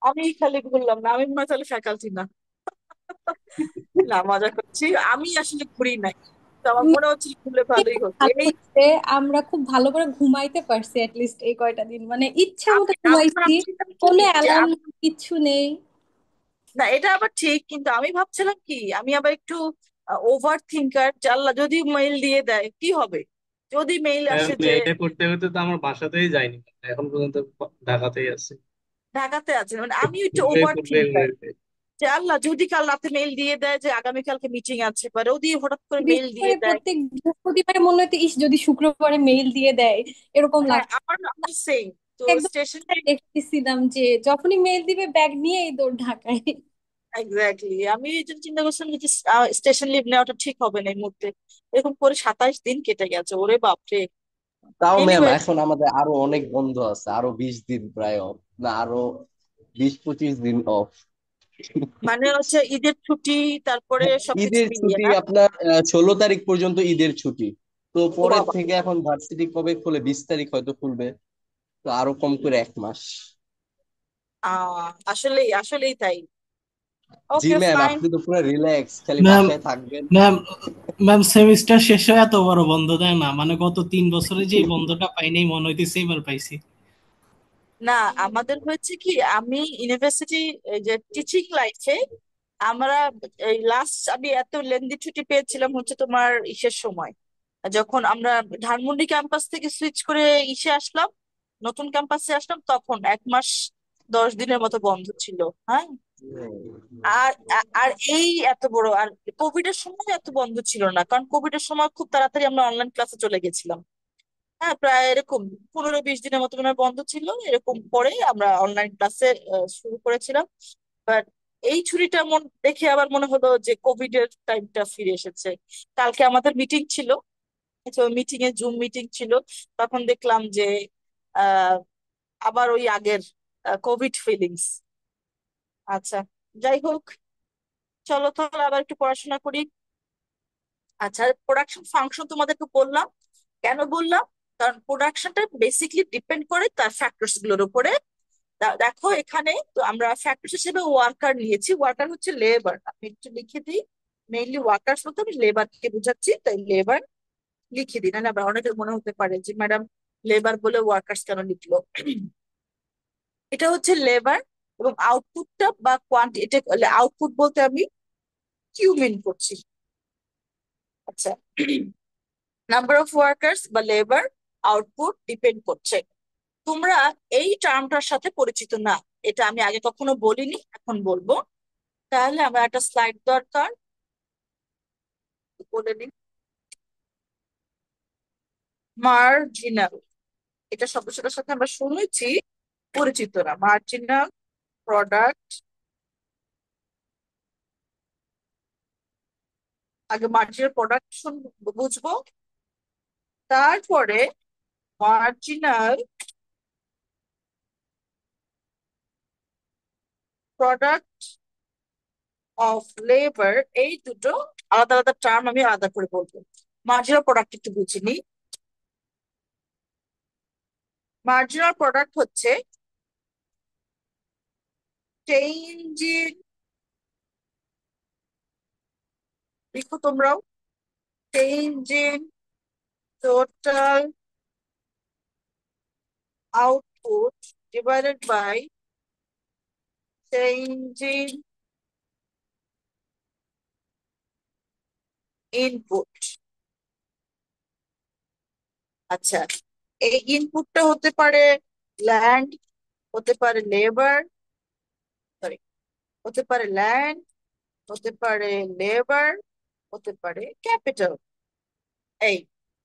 A: আমি খালি ঘুরলাম না, আমি মনে হয় তাহলে ফ্যাকাল্টি না। না, মজা করছি, আমি আসলে ঘুরি নাই, তো আমার মনে হচ্ছে ঘুরলে ভালোই হতো
D: ভালো
A: এই।
D: হচ্ছে। আমরা খুব ভালো করে ঘুমাইতে পারছি লিস্ট এই কয়টা দিন, মানে ইচ্ছা মতো
A: আমি আমি
D: ঘুমাইছি,
A: ভাবছিলাম কি
D: কোনো
A: যে
D: অ্যালার্ম কিচ্ছু নেই।
A: না, এটা আবার ঠিক, কিন্তু আমি ভাবছিলাম কি, আমি আবার একটু ওভার থিঙ্কার, আল্লাহ যদি মেইল দিয়ে দেয় কি হবে, যদি মেইল আসে যে
B: এটা করতে করতে তো আমার বাসাতেই যাইনি, এখন পর্যন্ত ঢাকাতেই আছে।
A: ঢাকাতে আছে, মানে আমি একটু
B: ঘুরবে
A: ওভার
B: ঘুরবে
A: থিঙ্কার,
B: ঘুরবে।
A: যে আল্লাহ যদি কাল রাতে মেইল দিয়ে দেয় যে আগামীকালকে মিটিং আছে, বা যদি হঠাৎ করে মেইল
D: বিশেষ
A: দিয়ে
D: করে
A: দেয়।
D: প্রত্যেক বৃহস্পতিবারে মনে হতো ইস যদি শুক্রবারে মেইল দিয়ে দেয়, এরকম
A: হ্যাঁ,
D: লাগতো।
A: আমার সেম। তো
D: একদম
A: স্টেশন,
D: দেখতেছিলাম যে যখনই মেইল দিবে ব্যাগ নিয়ে এই দৌড় ঢাকায়।
A: এক্স্যাক্টলি, আমি এই জন্য চিন্তা করছিলাম যে স্টেশন লিভ নেওয়াটা ঠিক হবে না এই মুহূর্তে। এরকম করে 27 দিন কেটে গেছে, ওরে বাপরে।
E: তাও ম্যাম
A: এনিওয়ে,
E: এখন আমাদের আরো অনেক বন্ধ আছে, আরো 20 দিন প্রায় অফ, না আরো 20-25 দিন অফ।
A: মানে হচ্ছে ঈদের ছুটি, তারপরে সবকিছু
E: ঈদের
A: মিলিয়ে
E: ছুটি
A: না।
E: আপনার 16 তারিখ পর্যন্ত ঈদের ছুটি। তো
A: ও
E: পরের
A: বাবা,
E: থেকে এখন ভার্সিটি কবে খুলে, 20 তারিখ হয়তো খুলবে। তো আরো কম করে 1 মাস।
A: আসলেই আসলেই তাই।
E: জি
A: ওকে,
E: ম্যাম,
A: ফাইন।
E: আপনি তো পুরো রিল্যাক্স, খালি
F: ম্যাম
E: বাসায় থাকবেন।
F: ম্যাম ম্যাম সেমিস্টার শেষ হয়ে এত বড় বন্ধ দেয় না, মানে গত 3 বছরে যে এই বন্ধটা পাইনি মনে হইতেছে এবার পাইছি।
A: না, আমাদের হয়েছে কি, আমি ইউনিভার্সিটি যে টিচিং লাইফে আমরা এই লাস্ট, আমি এত লেন্দি ছুটি পেয়েছিলাম হচ্ছে তোমার ইসের সময়, যখন আমরা ধানমন্ডি ক্যাম্পাস থেকে সুইচ করে ইসে আসলাম, নতুন ক্যাম্পাসে আসলাম, তখন 1 মাস 10 দিনের মতো বন্ধ ছিল। হ্যাঁ, আর আর এই এত বড়, আর কোভিড এর সময় এত বন্ধ ছিল না, কারণ কোভিড এর সময় খুব তাড়াতাড়ি আমরা অনলাইন ক্লাসে চলে গেছিলাম। হ্যাঁ, প্রায় এরকম 15-20 দিনের মতো মনে হয় বন্ধ ছিল, এরকম পরে আমরা অনলাইন ক্লাসে শুরু করেছিলাম। বাট এই ছুটিটা দেখে আবার মনে হলো যে কোভিড এর টাইমটা ফিরে এসেছে। কালকে আমাদের মিটিং ছিল, তো মিটিং এ জুম মিটিং ছিল, তখন দেখলাম যে আহ আবার ওই আগের কোভিড ফিলিংস। আচ্ছা, যাই হোক, চলো তাহলে আবার একটু পড়াশোনা করি। আচ্ছা, প্রোডাকশন ফাংশন তোমাদেরকে বললাম, কেন বললাম, কারণ প্রোডাকশনটা বেসিকলি ডিপেন্ড করে তার ফ্যাক্টরস গুলোর উপরে। দেখো এখানে তো আমরা ফ্যাক্টরস হিসেবে ওয়ার্কার নিয়েছি, ওয়ার্কার হচ্ছে লেবার, আমি একটু লিখে দিই। মেইনলি ওয়ার্কার্স বলতে আমি লেবারকে বুঝাচ্ছি, তাই লেবার লিখে দিই, না আবার অনেকের মনে হতে পারে যে ম্যাডাম লেবার বলে ওয়ার্কার্স কেন লিখলো। এটা হচ্ছে লেবার, এবং আউটপুটটা বা কোয়ান্টি, এটা আউটপুট বলতে আমি কিউ মিন করছি। আচ্ছা, নাম্বার অফ ওয়ার্কার্স বা লেবার আউটপুট ডিপেন্ড করছে। তোমরা এই টার্মটার সাথে পরিচিত না, এটা আমি আগে কখনো বলিনি, এখন বলবো। তাহলে আমার একটা স্লাইড দরকার, বলে নিই। মার্জিনাল, এটা শব্দটার সাথে আমরা শুনেছি, পরিচিত না। মার্জিনাল প্রোডাক্ট, আগে মার্জিনাল প্রোডাকশন বুঝবো, তারপরে মার্জিনাল প্রোডাক্ট অফ লেবার, এই দুটো আলাদা আলাদা টার্ম, আমি আলাদা করে বলবো। মার্জিনাল প্রোডাক্ট একটু বুঝিনি। মার্জিনাল প্রোডাক্ট হচ্ছে চেঞ্জ ইন, লিখো তোমরাও, change in total output divided by change in input. আচ্ছা, এই ইনপুটটা হতে পারে ল্যান্ড, হতে পারে লেবার, সরি, হতে পারে ল্যান্ড, হতে পারে লেবার, হতে পারে ক্যাপিটাল, এই,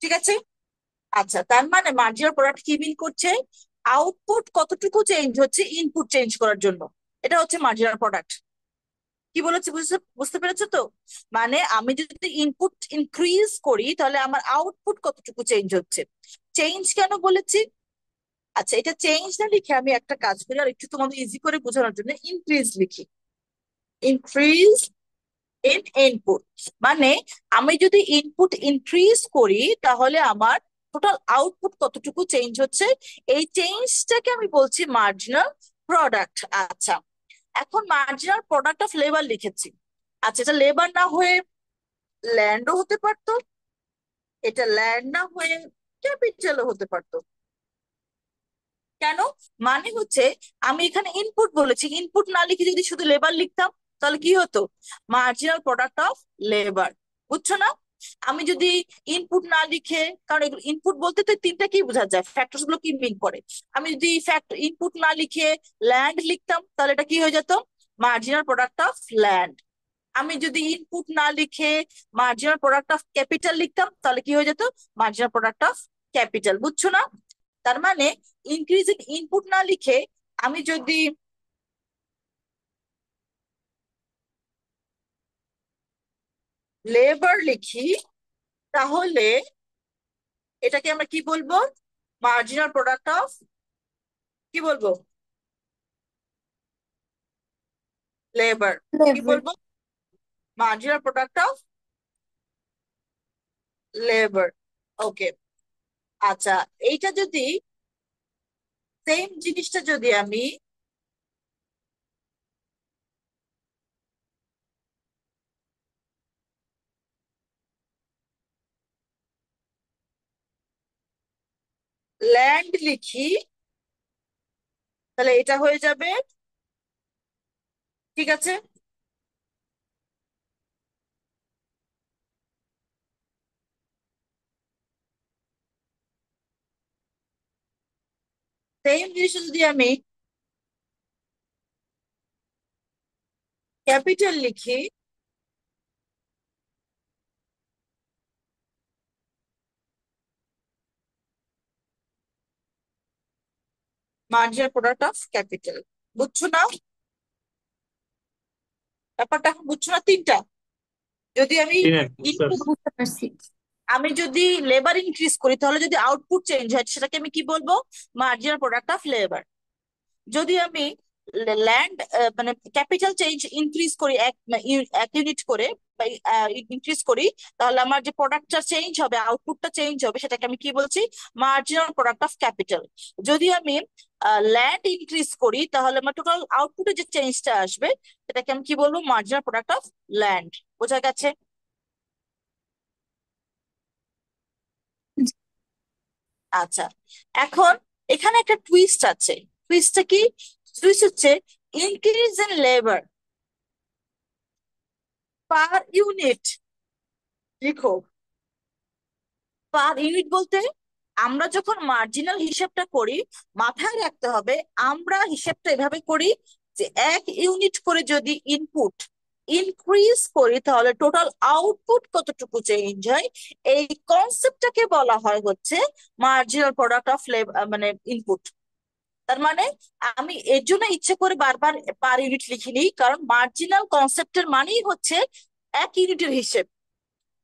A: ঠিক আছে। আচ্ছা, তার মানে মার্জিনাল প্রোডাক্ট কি মিন করছে, আউটপুট কতটুকু চেঞ্জ হচ্ছে ইনপুট চেঞ্জ করার জন্য, এটা হচ্ছে মার্জিনাল প্রোডাক্ট। কি বলেছি বুঝতে বুঝতে পেরেছো তো? মানে আমি যদি ইনপুট ইনক্রিজ করি তাহলে আমার আউটপুট কতটুকু চেঞ্জ হচ্ছে। চেঞ্জ কেন বলেছি? আচ্ছা, এটা চেঞ্জ না লিখে আমি একটা কাজ করি, আর একটু তোমাদের ইজি করে বোঝানোর জন্য ইনক্রিজ লিখি। ইনক্রিজ ইন ইনপুট, মানে আমি যদি ইনপুট ইনক্রিজ করি তাহলে আমার টোটাল আউটপুট কতটুকু চেঞ্জ হচ্ছে, এই চেঞ্জটাকে আমি বলছি মার্জিনাল প্রোডাক্ট। আচ্ছা, এখন মার্জিনাল প্রোডাক্ট অফ লেবার লিখেছি। আচ্ছা, এটা লেবার না হয়ে ল্যান্ডও হতে পারতো, এটা ল্যান্ড না হয়ে ক্যাপিটালও হতে পারতো। কেন? মানে হচ্ছে আমি এখানে ইনপুট বলেছি, ইনপুট না লিখে যদি শুধু লেবার লিখতাম তাহলে কি হতো? Marginal product of labour. বুঝছো না? আমি যদি ইনপুট না লিখে, কারণ এগুলো ইনপুট বলতে তো তিনটা কি বোঝা যায়, ফ্যাক্টরস গুলো কি মিন করে। আমি যদি ইনপুট না লিখে ল্যান্ড লিখতাম তাহলে এটা কি হয়ে যেত? Marginal product of land. আমি যদি ইনপুট না লিখে মার্জিনাল প্রোডাক্ট অফ ক্যাপিটাল লিখতাম তাহলে কি হয়ে যেত? Marginal product of capital. বুঝছো না? তার মানে ইনক্রিজিং ইনপুট না লিখে আমি যদি লেবার লিখি তাহলে এটাকে আমরা কি বলবো? মার্জিনাল প্রোডাক্ট অফ, কি বলবো? লেবার। কি
D: লেবার।
A: বলবো? Marginal product of labour. Okay. আচ্ছা, এইটা যদি সেম জিনিসটা যদি আমি ল্যান্ড লিখি তাহলে এটা হয়ে যাবে, ঠিক আছে? সেম জিনিসটা যদি আমি ক্যাপিটাল লিখি মার্জিনাল প্রোডাক্ট অফ ক্যাপিটাল। বুঝছো না ব্যাপারটা? এখন বুঝছো না তিনটা? যদি আমি
B: জি ম্যাম, বুঝতে
A: ইনপুট,
B: পারছি।
D: বুঝতে পারছি।
A: আমি যদি লেবার ইনক্রিজ করি তাহলে যদি আউটপুট চেঞ্জ হয় সেটাকে আমি কি বলবো? Marginal product of labour. যদি আমি ল্যান্ড মানে ক্যাপিটাল চেঞ্জ ইনক্রিজ করি এক ইউনিট করে বা ইনক্রিজ করি তাহলে আমার যে প্রোডাক্টটা চেঞ্জ হবে, আউটপুটটা চেঞ্জ হবে, সেটাকে আমি কি বলছি? Marginal product of capital. যদি আমি ল্যান্ড ইনক্রিজ করি তাহলে আমার টোটাল আউটপুটে যে চেঞ্জটা আসবে সেটাকে আমি কি বলবো? Marginal product of land. বোঝা গেছে? আচ্ছা, এখন এখানে একটা টুইস্ট আছে। টুইস্টটা কি? টুইস্ট হচ্ছে increase in labour per unit. লিখো পার ইউনিট বলতে আমরা যখন মার্জিনাল হিসাবটা করি মাথায় রাখতে হবে আমরা হিসাবটা এভাবে করি যে এক ইউনিট করে যদি ইনপুট ইনক্রিজ করি তাহলে টোটাল আউটপুট কতটুকু চেঞ্জ হয়। এই কনসেপ্টটাকে বলা হয় হচ্ছে মার্জিনাল প্রোডাক্ট অফ মানে ইনপুট। তার মানে আমি এর জন্য ইচ্ছে করে বারবার পার ইউনিট লিখিনি, কারণ মার্জিনাল কনসেপ্টের মানেই হচ্ছে এক ইউনিটের হিসেব।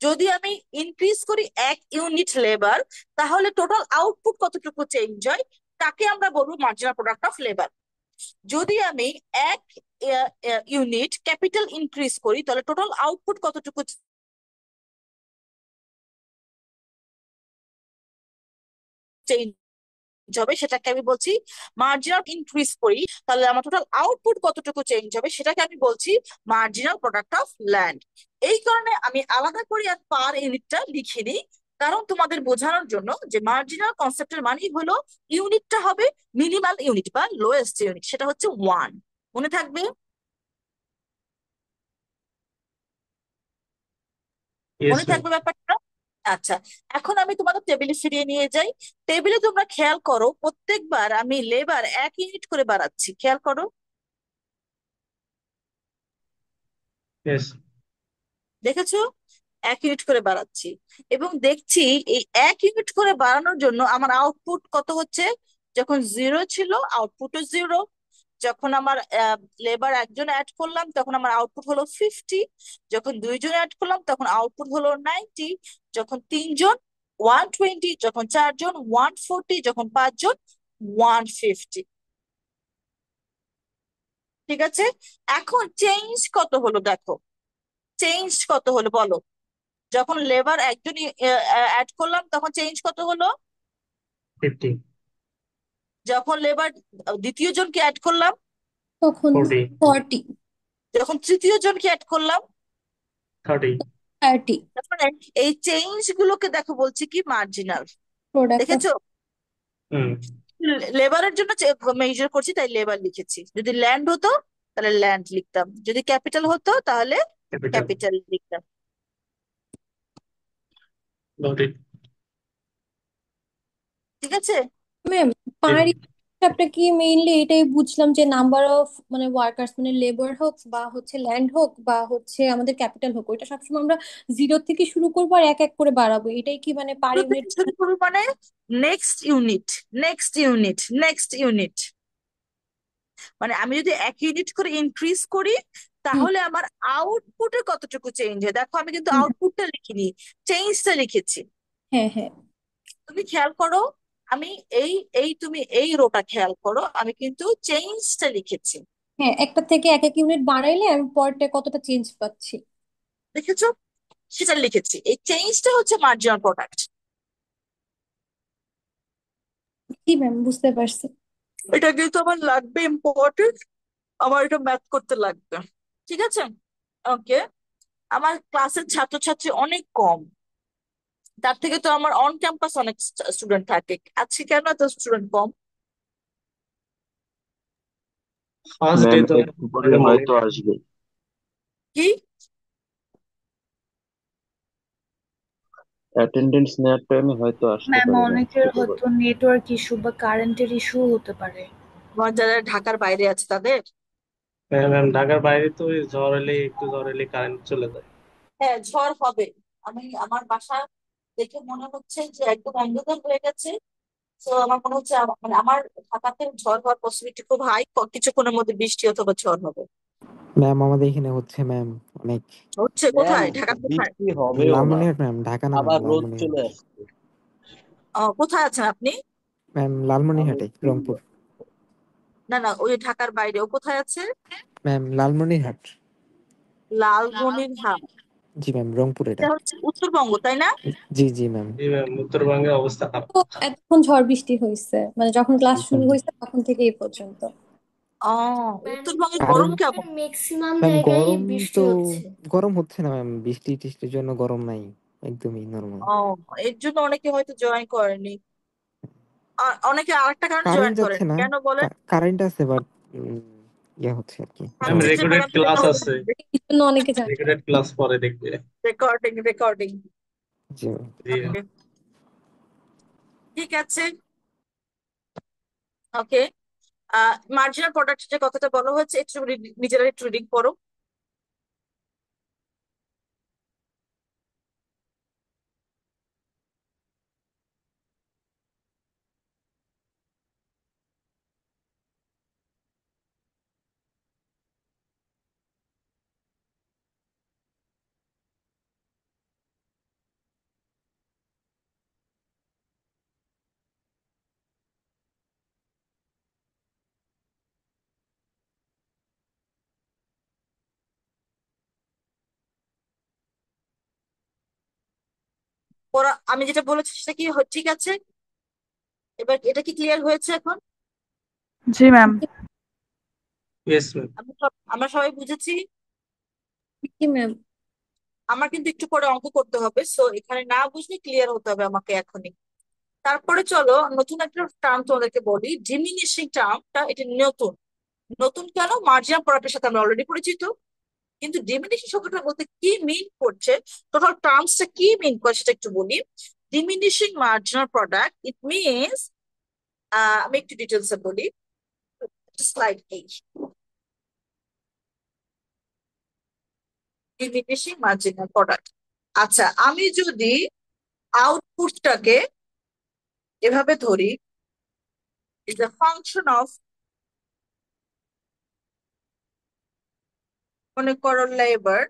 A: যদি আমি ইনক্রিজ করি এক ইউনিট লেবার তাহলে টোটাল আউটপুট কতটুকু চেঞ্জ হয় তাকে আমরা বলবো মার্জিনাল প্রোডাক্ট অফ লেবার। যদি আমি এক ইউনিট ক্যাপিটাল ইনক্রিজ করি তাহলে টোটাল আউটপুট কতটুকু চেঞ্জ হবে সেটাকে আমি বলছি মার্জিনাল ইনক্রিজ করি তাহলে আমার টোটাল আউটপুট কতটুকু চেঞ্জ হবে সেটাকে আমি বলছি মার্জিনাল প্রোডাক্ট অফ ল্যান্ড। এই কারণে আমি আলাদা করে আর পার ইউনিটটা লিখিনি, কারণ তোমাদের বোঝানোর জন্য যে মার্জিনাল কনসেপ্টের মানেই হলো ইউনিটটা হবে মিনিমাল ইউনিট বা লোয়েস্ট ইউনিট, সেটা হচ্ছে ওয়ান। মনে থাকবে?
B: ইয়েস
A: মনে
B: ম্যাম।
A: থাকবে ব্যাপারটা? আচ্ছা, এখন আমি তোমাদের টেবিলে ফিরিয়ে নিয়ে যাই। টেবিলে তোমরা খেয়াল করো প্রত্যেকবার আমি লেবার এক ইউনিট করে বাড়াচ্ছি, খেয়াল করো।
B: ইয়েস।
A: দেখেছো? এক ইউনিট করে বাড়াচ্ছি এবং দেখছি এই এক ইউনিট করে বাড়ানোর জন্য আমার আউটপুট কত হচ্ছে। যখন জিরো ছিল আউটপুটও জিরো, যখন আমার লেবার একজন অ্যাড করলাম তখন আমার আউটপুট হলো 50, যখন দুইজন অ্যাড করলাম তখন আউটপুট হলো 90, যখন তিনজন 120, যখন চারজন 140, যখন পাঁচজন 150। ঠিক আছে, এখন চেঞ্জ কত হলো দেখো, চেঞ্জ কত হলো বলো। যখন লেবার একজন অ্যাড করলাম তখন চেঞ্জ কত হলো,
B: 50,
A: যখন লেবার দ্বিতীয় জনকে অ্যাড করলাম,
D: তখন
B: 40,
D: 40,
A: যখন তৃতীয় জনকে অ্যাড করলাম,
B: 30।
D: 30।
A: তার মানে এই চেঞ্জ গুলোকে দেখো বলছি কি মার্জিনাল।
D: প্রোডাক্ট অফ
A: দেখেছো,
B: হুম।
A: লেবারের জন্য মেজার করছি তাই লেবার লিখেছি, যদি ল্যান্ড হতো তাহলে ল্যান্ড লিখতাম, যদি ক্যাপিটাল হতো তাহলে
B: ক্যাপিটাল।
A: ক্যাপিটাল লিখতাম।
B: Noted.
A: ঠিক আছে,
D: ম্যাম পার হিসাবটা কি মেইনলি এটাই বুঝলাম যে নাম্বার অফ মানে ওয়ার্কার্স মানে লেবার হোক বা হচ্ছে ল্যান্ড হোক বা হচ্ছে আমাদের ক্যাপিটাল হোক, ওইটা সবসময় আমরা জিরো থেকে শুরু করবো আর এক এক করে বাড়াবো, এটাই কি মানে পার
A: শুরু
D: ইউনিট?
A: থেকে শুরু করবো মানে next unit, next unit, next unit, মানে আমি যদি 1 ইউনিট করে ইনক্রিজ করি তাহলে আমার আউটপুটে কতটুকু চেঞ্জ হয়। দেখো আমি কিন্তু আউটপুটটা লিখিনি, চেঞ্জটা লিখেছি।
D: হ্যাঁ হ্যাঁ
A: তুমি খেয়াল করো, আমি এই এই তুমি এই রোটা খেয়াল করো, আমি কিন্তু চেঞ্জটা লিখেছি।
D: হ্যাঁ, একটা থেকে এক এক ইউনিট বাড়াইলে আমি পরটা কতটা চেঞ্জ পাচ্ছি।
A: দেখেছো, সেটা লিখেছি। এই চেঞ্জটা হচ্ছে মার্জিনাল প্রোডাক্ট।
D: কি ম্যাম, বুঝতে পারছি।
A: এটা কিন্তু আমার লাগবে ইম্পর্টেন্ট, আমার এটা ম্যাথ করতে লাগবে। ঠিক আছে, ওকে। আমার ক্লাসের ছাত্রছাত্রী অনেক কম, তার থেকে তো আমার অন ক্যাম্পাস অনেক স্টুডেন্ট থাকে, আজকে কেন এত স্টুডেন্ট কম?
B: ফার্স্ট ডে
G: ম্যাম
B: তো
G: একটু পরে
B: ম্যাডাম
G: হয়তো
B: অনেক।
G: আসবে।
A: কি
G: অ্যাটেন্ডেন্স নেওয়ার টাইমে হয়তো আসতে
H: ম্যাম
G: পারে ম্যাম,
H: অনেকের
G: একটু পরে।
H: হয়তো নেটওয়ার্ক ইস্যু বা কারেন্টের ইস্যু হতে পারে।
A: আমার যারা ঢাকার বাইরে আছে তাদের?
B: হ্যাঁ ম্যাম, ঢাকার বাইরে তো ওই ঝড় এলে একটু ঝড় এলে কারেন্ট চলে যায়।
A: হ্যাঁ, ঝড় হবে। আমি আমার বাসা দেখে মনে হচ্ছে যে একদম অন্ধকার হয়ে গেছে। তো আমার মনে হচ্ছে মানে আমার ঢাকাতে ঝড় হওয়ার পসিবিলিটি খুব হাই, কিছুক্ষণের মধ্যে বৃষ্টি অথবা ঝড় হবে।
I: ম্যাম আমাদের এখানে হচ্ছে ম্যাম অনেক।
A: হচ্ছে
E: ম্যাম
A: কোথায়, ঢাকা কোথায়?
E: বৃষ্টি হবেও না,
I: লালমনিরহাট ম্যাম, ঢাকা না ম্যাম,
E: আবার রোদ
I: লালমনিরহাট।
E: চলে আসছে।
A: কোথায় আছেন আপনি?
I: ম্যাম
E: আমি
I: লালমনিরহাটে, রংপুর।
A: না না, ওই ঢাকার বাইরে ও কোথায় আছে?
I: ম্যাম লালমনিরহাট।
A: লালমনিরহাট,
I: জি ম্যাম, রংপুর এটা।
A: এটা হচ্ছে উত্তরবঙ্গ তাই না?
I: জি জি ম্যাম।
B: জি ম্যাম, উত্তরবঙ্গের অবস্থা খারাপ।
D: তো এতক্ষণ ঝড় বৃষ্টি হয়েছে মানে যখন ক্লাস
I: জি
D: শুরু
I: ম্যাম।
D: হয়েছে তখন থেকে এই পর্যন্ত?
A: ও,
J: ম্যাম
A: উত্তরবঙ্গে গরম
I: কারেন্ট
A: কেমন?
J: ম্যাক্সিমাম
I: ম্যাম
J: জায়গায়
I: গরম
J: বৃষ্টি
I: তো
J: হচ্ছে।
I: গরম হচ্ছে না ম্যাম, বৃষ্টি টিষ্টির জন্য গরম নাই, একদমই নর্মাল।
A: ও, এর জন্য অনেকে হয়তো জয়েন করেনি, আর অনেকে আরেকটা কারণে জয়েন
I: কারেন্ট যাচ্ছে
A: করেনি,
I: না,
A: কেন বলেন?
I: কারেন্ট আছে বাট ইয়ে হচ্ছে আর কি,
A: হ্যাঁ,
B: ম্যাম
I: গরম।
A: বুঝতে
B: রেকর্ডেড
A: পারলাম,
B: ক্লাস আছে,
D: এই জন্য অনেকে জানে।
B: রেকর্ডেড ক্লাস পরে দেখবে।
A: Recording recording.
I: জি ম্যাম।
B: জি ম্যাম।
A: ওকে, ঠিক আছে, ওকে। মার্জিনাল প্রোডাক্ট যে কথাটা বলা হয়েছে একটু নিজেরা একটু রিডিং করো। ওরা আমি যেটা বলেছি সেটা কি ঠিক আছে? এবার এটা কি ক্লিয়ার হয়েছে এখন?
C: জি ম্যাম।
B: Yes ma'am.
A: আমরা সবাই বুঝেছি?
D: কি ম্যাম?
A: আমার কিন্তু একটু পরে অঙ্ক করতে হবে, সো এখানে না বুঝলে ক্লিয়ার হতে হবে আমাকে এখনই। তারপরে চলো নতুন একটা টার্ম তোমাদেরকে বলি, ডিমিনিশিং টার্মটা। এটা নতুন, নতুন কেন? মার্জিনাল প্রোডাক্টের সাথে আমরা অলরেডি পরিচিত, কিন্তু ডিমিনিশিং শব্দটা বলতে কি মিন করছে, টোটাল টার্মসটা কি মিন করে সেটা একটু বলি। Diminishing marginal product it means, আমি একটু ডিটেলসে বলি, স্লাইড এই। ডিমিনিশিং মার্জিনাল প্রোডাক্ট, আচ্ছা আমি যদি আউটপুটটাকে এভাবে ধরি, ইজ a function of মনে করো লেবার,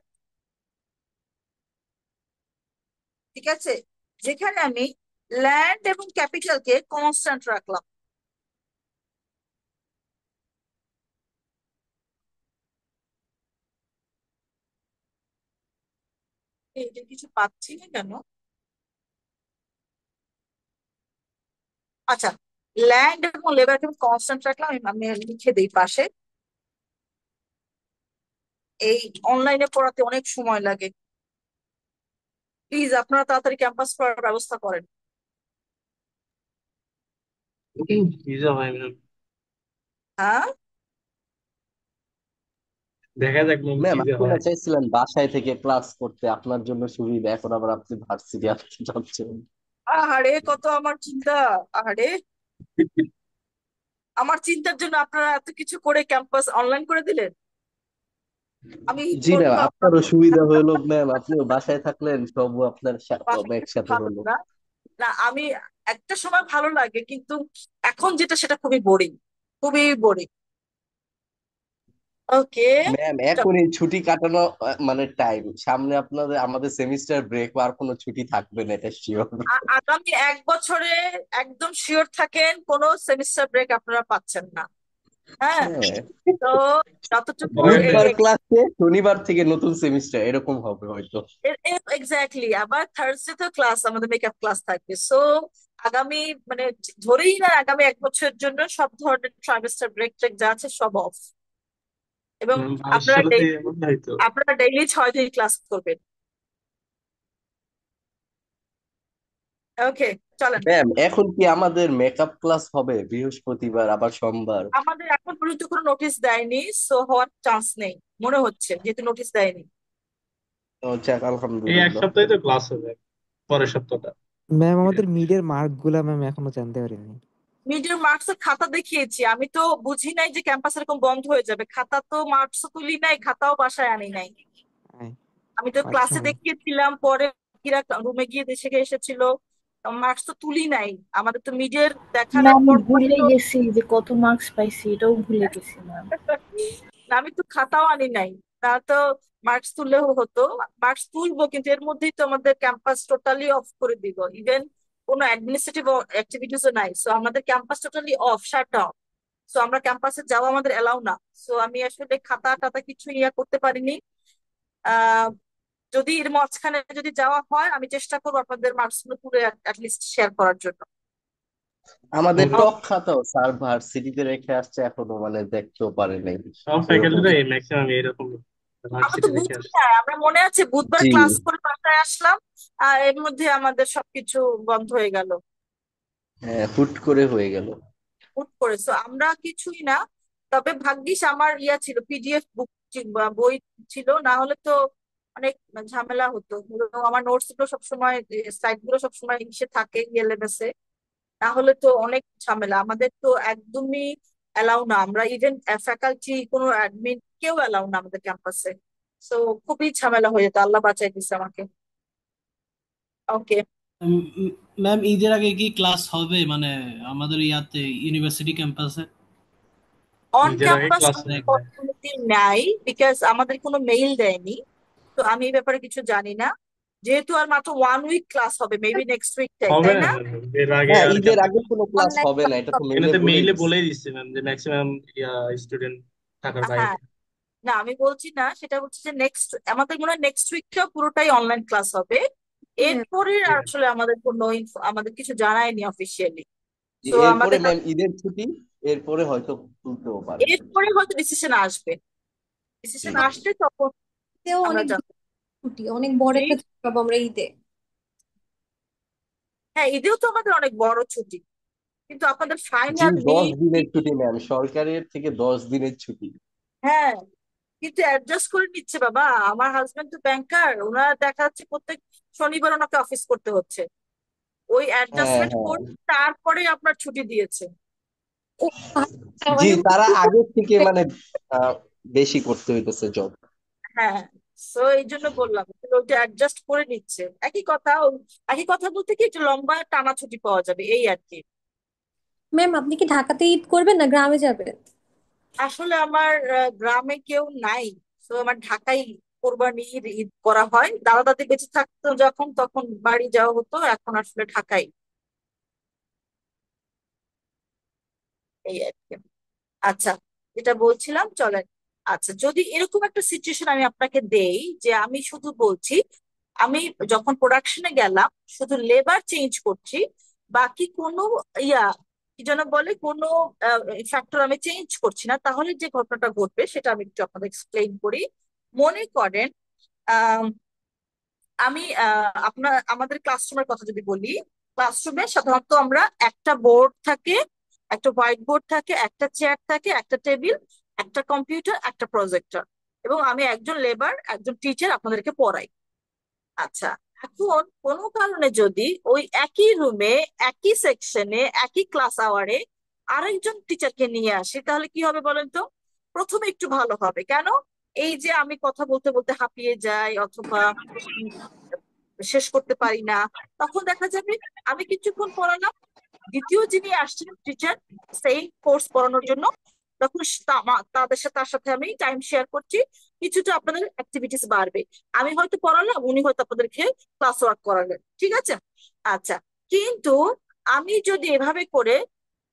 A: ঠিক আছে, যেখানে আমি ল্যান্ড এবং ক্যাপিটালকে কনস্ট্যান্ট রাখলাম। এটা কিছু পাচ্ছি না কেন? আচ্ছা, ল্যান্ড এবং লেবারকে আমি কনস্ট্যান্ট রাখলাম, আমি লিখে দিই পাশে। এই অনলাইনে পড়াতে অনেক সময় লাগে, প্লিজ আপনারা তাড়াতাড়ি ক্যাম্পাস করার ব্যবস্থা করেন।
B: ভিসা হয় ম্যাম,
A: হ্যাঁ,
B: দেখা যাক ম্যাম
E: ম্যাম
B: কি যে
E: আপনি না
B: হয়।
E: চাইছিলেন বাসায় থেকে ক্লাস করতে, আপনার জন্য সুবিধা, এখন আবার আপনি ভার্সিটি আসতে চাচ্ছেন।
A: আহারে কত আমার চিন্তা। আহারে, আমার চিন্তার জন্য আপনারা এত কিছু করে ক্যাম্পাস অনলাইন করে দিলেন। আমি
E: জি ম্যাম,
A: বলবো আপনার
E: আপনারও সুবিধা হলো ম্যাম, আপনিও বাসায় থাকলেন, সব আপনার সব
A: বাসায়
E: একসাথে
A: ভালো
E: হলো।
A: না। না আমি একটা সময় ভালো লাগে, কিন্তু এখন যেটা সেটা খুবই বোরিং, খুবই বোরিং। ওকে,
E: ম্যাম এখন এই ছুটি কাটানো মানে টাইম, সামনে আপনাদের আমাদের সেমিস্টার ব্রেক, আর কোনো ছুটি থাকবে না, এটা শিওর।
A: আগামী 1 বছরে একদম শিওর থাকেন কোনো সেমিস্টার ব্রেক আপনারা পাচ্ছেন না। হ্যাঁ,
E: হ্যাঁ,
A: তো যতটুকু
B: ধরেন
E: বুধবার ক্লাসে শনিবার থেকে নতুন সেমিস্টার এরকম হবে হয়তো।
A: এক্স্যাক্টলি, আবার থার্সডে তো ক্লাস, আমাদের মেকআপ ক্লাস থাকবে। সো আগামী মানে ধরেই না আগামী 1 বছরের জন্য সব ধরনের ট্রাইমেস্টার ব্রেক ট্রেক যা আছে সব অফ। এবং
B: ম্যাম
A: আপনারা
B: ভবিষ্যতে এমন হয়তো।
A: আপনারা ডেইলি 6 দিন ক্লাস করবেন। ওকে, চলেন।
E: ম্যাম এখন কি আমাদের মেকআপ ক্লাস হবে বৃহস্পতিবার আবার সোমবার?
A: আমাদের এখন পর্যন্ত কোনো নোটিশ দেয়নি, সো হওয়ার চান্স নেই মনে হচ্ছে, যেহেতু নোটিশ দেয়নি।
E: ও যাক,
B: এই এক
E: আলহামদুলিল্লাহ।
B: সপ্তাহে তো ক্লাস হবে, পরের সপ্তাহটা।
I: ম্যাম আমাদের মিডের মার্ক গুলা ম্যাম এখনো জানতে পারিনি।
A: মিডিয়াম মার্কস এর খাতা দেখিয়েছি, আমি তো বুঝি নাই যে ক্যাম্পাস এরকম বন্ধ হয়ে যাবে। খাতা তো মার্কস তুলি নাই, খাতাও বাসায় আনি নাই।
I: আয়,
A: আমি তো
I: আচ্ছা
A: ক্লাসে দেখিয়েছিলাম, পরে রুমে গিয়ে দেশে এসেছিল, মার্কস তো তুলি নাই। আমাদের তো মিডিয়ার
H: না,
A: দেখানোর
H: আমি
A: পর পরই
H: ভুলে
A: তো
H: গেছি যে কত মার্কস পাইছি, এটাও ভুলে গেছি ম্যাম।
A: না, আমি তো খাতাও আনি নাই, তা তো মার্কস তুললেও হতো। মার্কস তুলবো, কিন্তু এর মধ্যেই তো আমাদের ক্যাম্পাস টোটালি অফ করে দিব, ইভেন কোনো অ্যাডমিনিস্ট্রেটিভ অ্যাক্টিভিটিসও নাই। সো আমাদের campus totally off, shut down. So আমরা ক্যাম্পাসে যাওয়া আমাদের এলাও না। সো আমি আসলে খাতা টাতা কিছু ইয়া করতে পারিনি। আহ যদি এর মাঝখানে যদি যাওয়া হয়, আমি চেষ্টা করবো আপনাদের মার্কস গুলো তুলে অ্যাটলিস্ট শেয়ার করার জন্য।
E: আমাদের
B: হুম,
E: টক খাতাও স্যার ভার্সিটিতে রেখে আসছে, এখনো মানে দেখতেও পারে নাই
B: সব
E: এরকম।
B: ফ্যাকাল্টিরা ম্যাক্সিমাম এরকম
A: আমরা তো
B: ভার্সিটি রেখে
A: বুঝি
B: আসে।
A: না, আমরা মনে আছে বুধবার
E: জি,
A: ক্লাস করে বাসায় আসলাম, আর এর মধ্যে আমাদের সবকিছু বন্ধ হয়ে গেল,
E: হ্যাঁ, হুট করে হয়ে গেল।
A: হুট করে। So আমরা কিছুই না। তবে ভাগ্যিস আমার ইয়া ছিল, পিডিএফ বুক বা বই ছিল, না হলে তো অনেক ঝামেলা হতো। এবং আমার নোটস গুলো সবসময়, স্লাইড গুলো সবসময় ইসে থাকে ইএলএমএস এ, না হলে তো অনেক ঝামেলা। আমাদের তো একদমই অ্যালাউ না, আমরা ইভেন ফ্যাকাল্টি কোনো অ্যাডমিন কেউ অ্যালাউ না আমাদের ক্যাম্পাসে। সো খুবই ঝামেলা হয়ে যেত, আল্লাহ বাঁচাই দিছে আমাকে। ওকে,
F: ম্যাম ঈদের আগে কি ক্লাস হবে মানে আমাদের ইয়াতে ইউনিভার্সিটি ক্যাম্পাসে?
A: অন
B: ঈদের আগে
A: ক্যাম্পাস
B: ক্লাস
A: কোনো
B: হবে।
A: পসিবিলিটি নাই, বিকজ আমাদের কোনো মেইল দেয়নি। তো আমি এই ব্যাপারে কিছু জানি না। যেহেতু আর মাত্র 1 উইক ক্লাস হবে, মেবি নেক্সট উইকটাই,
B: হবে
A: তাই
B: না
A: না?
B: ম্যাম, এর আগে
E: হ্যাঁ,
B: আর
E: ঈদের
B: ক্যাম্পাস
E: আগে কোনো ক্লাস
D: অনলাইন
E: হবে না,
D: ক্লাস
E: এটা তো
D: হবে।
E: মেইলে
B: এখানে
E: বলেই
B: মেইলে
E: দিচ্ছে।
B: বলেই দিচ্ছে ম্যাম যে ম্যাক্সিমাম স্টুডেন্ট থাকার বাইরে।
A: হ্যাঁ, না আমি বলছি না, সেটা হচ্ছে যে নেক্সট, আমাদের মনে হয় নেক্সট উইকটা পুরোটাই অনলাইন ক্লাস হবে।
D: হ্যাঁ,
A: এরপরে আসলে আমাদের কোনো আমাদের কিছু জানায়নি অফিসিয়ালি। তো
E: এরপরে
A: আমাদের
E: ম্যাম ঈদের ছুটি, এরপরে হয়তো তুলতেও পারে।
A: এরপরে হয়তো ডিসিশন আসবে, ডিসিশন
E: জি।
A: আসলে তখন
D: ঈদেও
A: আমরা
D: অনেক
A: জানবো।
D: ছুটি, অনেক বড়
A: জি,
D: একটা ছুটি পাবো আমরা ঈদে।
A: হ্যাঁ, ঈদেও তো আমাদের অনেক বড় ছুটি, কিন্তু আপনাদের
E: জি,
A: ফাইনাল
E: 10 দিনের
A: মিড।
E: ছুটি ম্যাম, সরকারের থেকে 10 দিনের ছুটি।
A: হ্যাঁ, কিন্তু অ্যাডজাস্ট করে নিচ্ছে বাবা। আমার হাজবেন্ড তো ব্যাংকার, ওনার দেখা যাচ্ছে প্রত্যেক শনিবার ওনাকে অফিস করতে হচ্ছে। ওই
E: হ্যাঁ,
A: অ্যাডজাস্টমেন্ট
E: হ্যাঁ।
A: করে তারপরে আপনার ছুটি দিয়েছে।
D: ও,
E: জি,
D: মানে
E: তারা আগের থেকে মানে আহ, বেশি করতে হইতেছে জব।
A: হ্যাঁ, সো এই জন্য বললাম যে ওইটা অ্যাডজাস্ট করে নিচ্ছে। একই কথা, একই কথা বলতে কি একটু লম্বা টানা ছুটি পাওয়া যাবে এই আর কি।
D: ম্যাম আপনি কি ঢাকাতে ঈদ করবেন না গ্রামে যাবেন?
A: আসলে আমার গ্রামে কেউ নাই, তো আমার ঢাকায় কোরবানির ঈদ করা হয়, দাদা দাদি বেঁচে থাকতো যখন তখন বাড়ি যাওয়া হতো, এখন আসলে ঢাকায়। এই আর কি। আচ্ছা, যেটা বলছিলাম চলেন। আচ্ছা, যদি এরকম একটা সিচুয়েশন আমি আপনাকে দেই যে আমি শুধু বলছি আমি যখন প্রোডাকশনে গেলাম শুধু লেবার চেঞ্জ করছি, বাকি কোনো ইয়া কি যেন বলে কোনো ফ্যাক্টর আমি চেঞ্জ করছি না, তাহলে যে ঘটনাটা ঘটবে সেটা আমি একটু আপনাদের এক্সপ্লেইন করি। মনে করেন আহ আমি আমাদের ক্লাসরুমের কথা যদি বলি, ক্লাসরুমে সাধারণত আমরা একটা বোর্ড থাকে, একটা হোয়াইট বোর্ড থাকে, একটা চেয়ার থাকে, একটা টেবিল, একটা কম্পিউটার, একটা প্রজেক্টর, এবং আমি একজন লেবার একজন টিচার আপনাদেরকে পড়াই। আচ্ছা, এখন কোনো কারণে যদি ওই একই রুমে একই সেকশনে একই ক্লাস আওয়ারে আরেকজন টিচারকে নিয়ে আসি, তাহলে কি হবে বলেন তো? প্রথমে একটু ভালো হবে, কেন? এই যে আমি কথা বলতে বলতে হাঁপিয়ে যাই অথবা উম, শেষ করতে পারি না, তখন দেখা যাবে আমি কিছুক্ষণ পড়ালাম, দ্বিতীয় যিনি আসছেন টিচার সেই কোর্স পড়ানোর জন্য, তখন তার সাথে আমি টাইম শেয়ার করছি, কিছুটা আপনাদের অ্যাক্টিভিটিস বাড়বে। আমি হয়তো পড়ালাম, উনি হয়তো আপনাদেরকে ক্লাস ওয়ার্ক করালেন, ঠিক আছে? আচ্ছা, কিন্তু আমি যদি এভাবে করে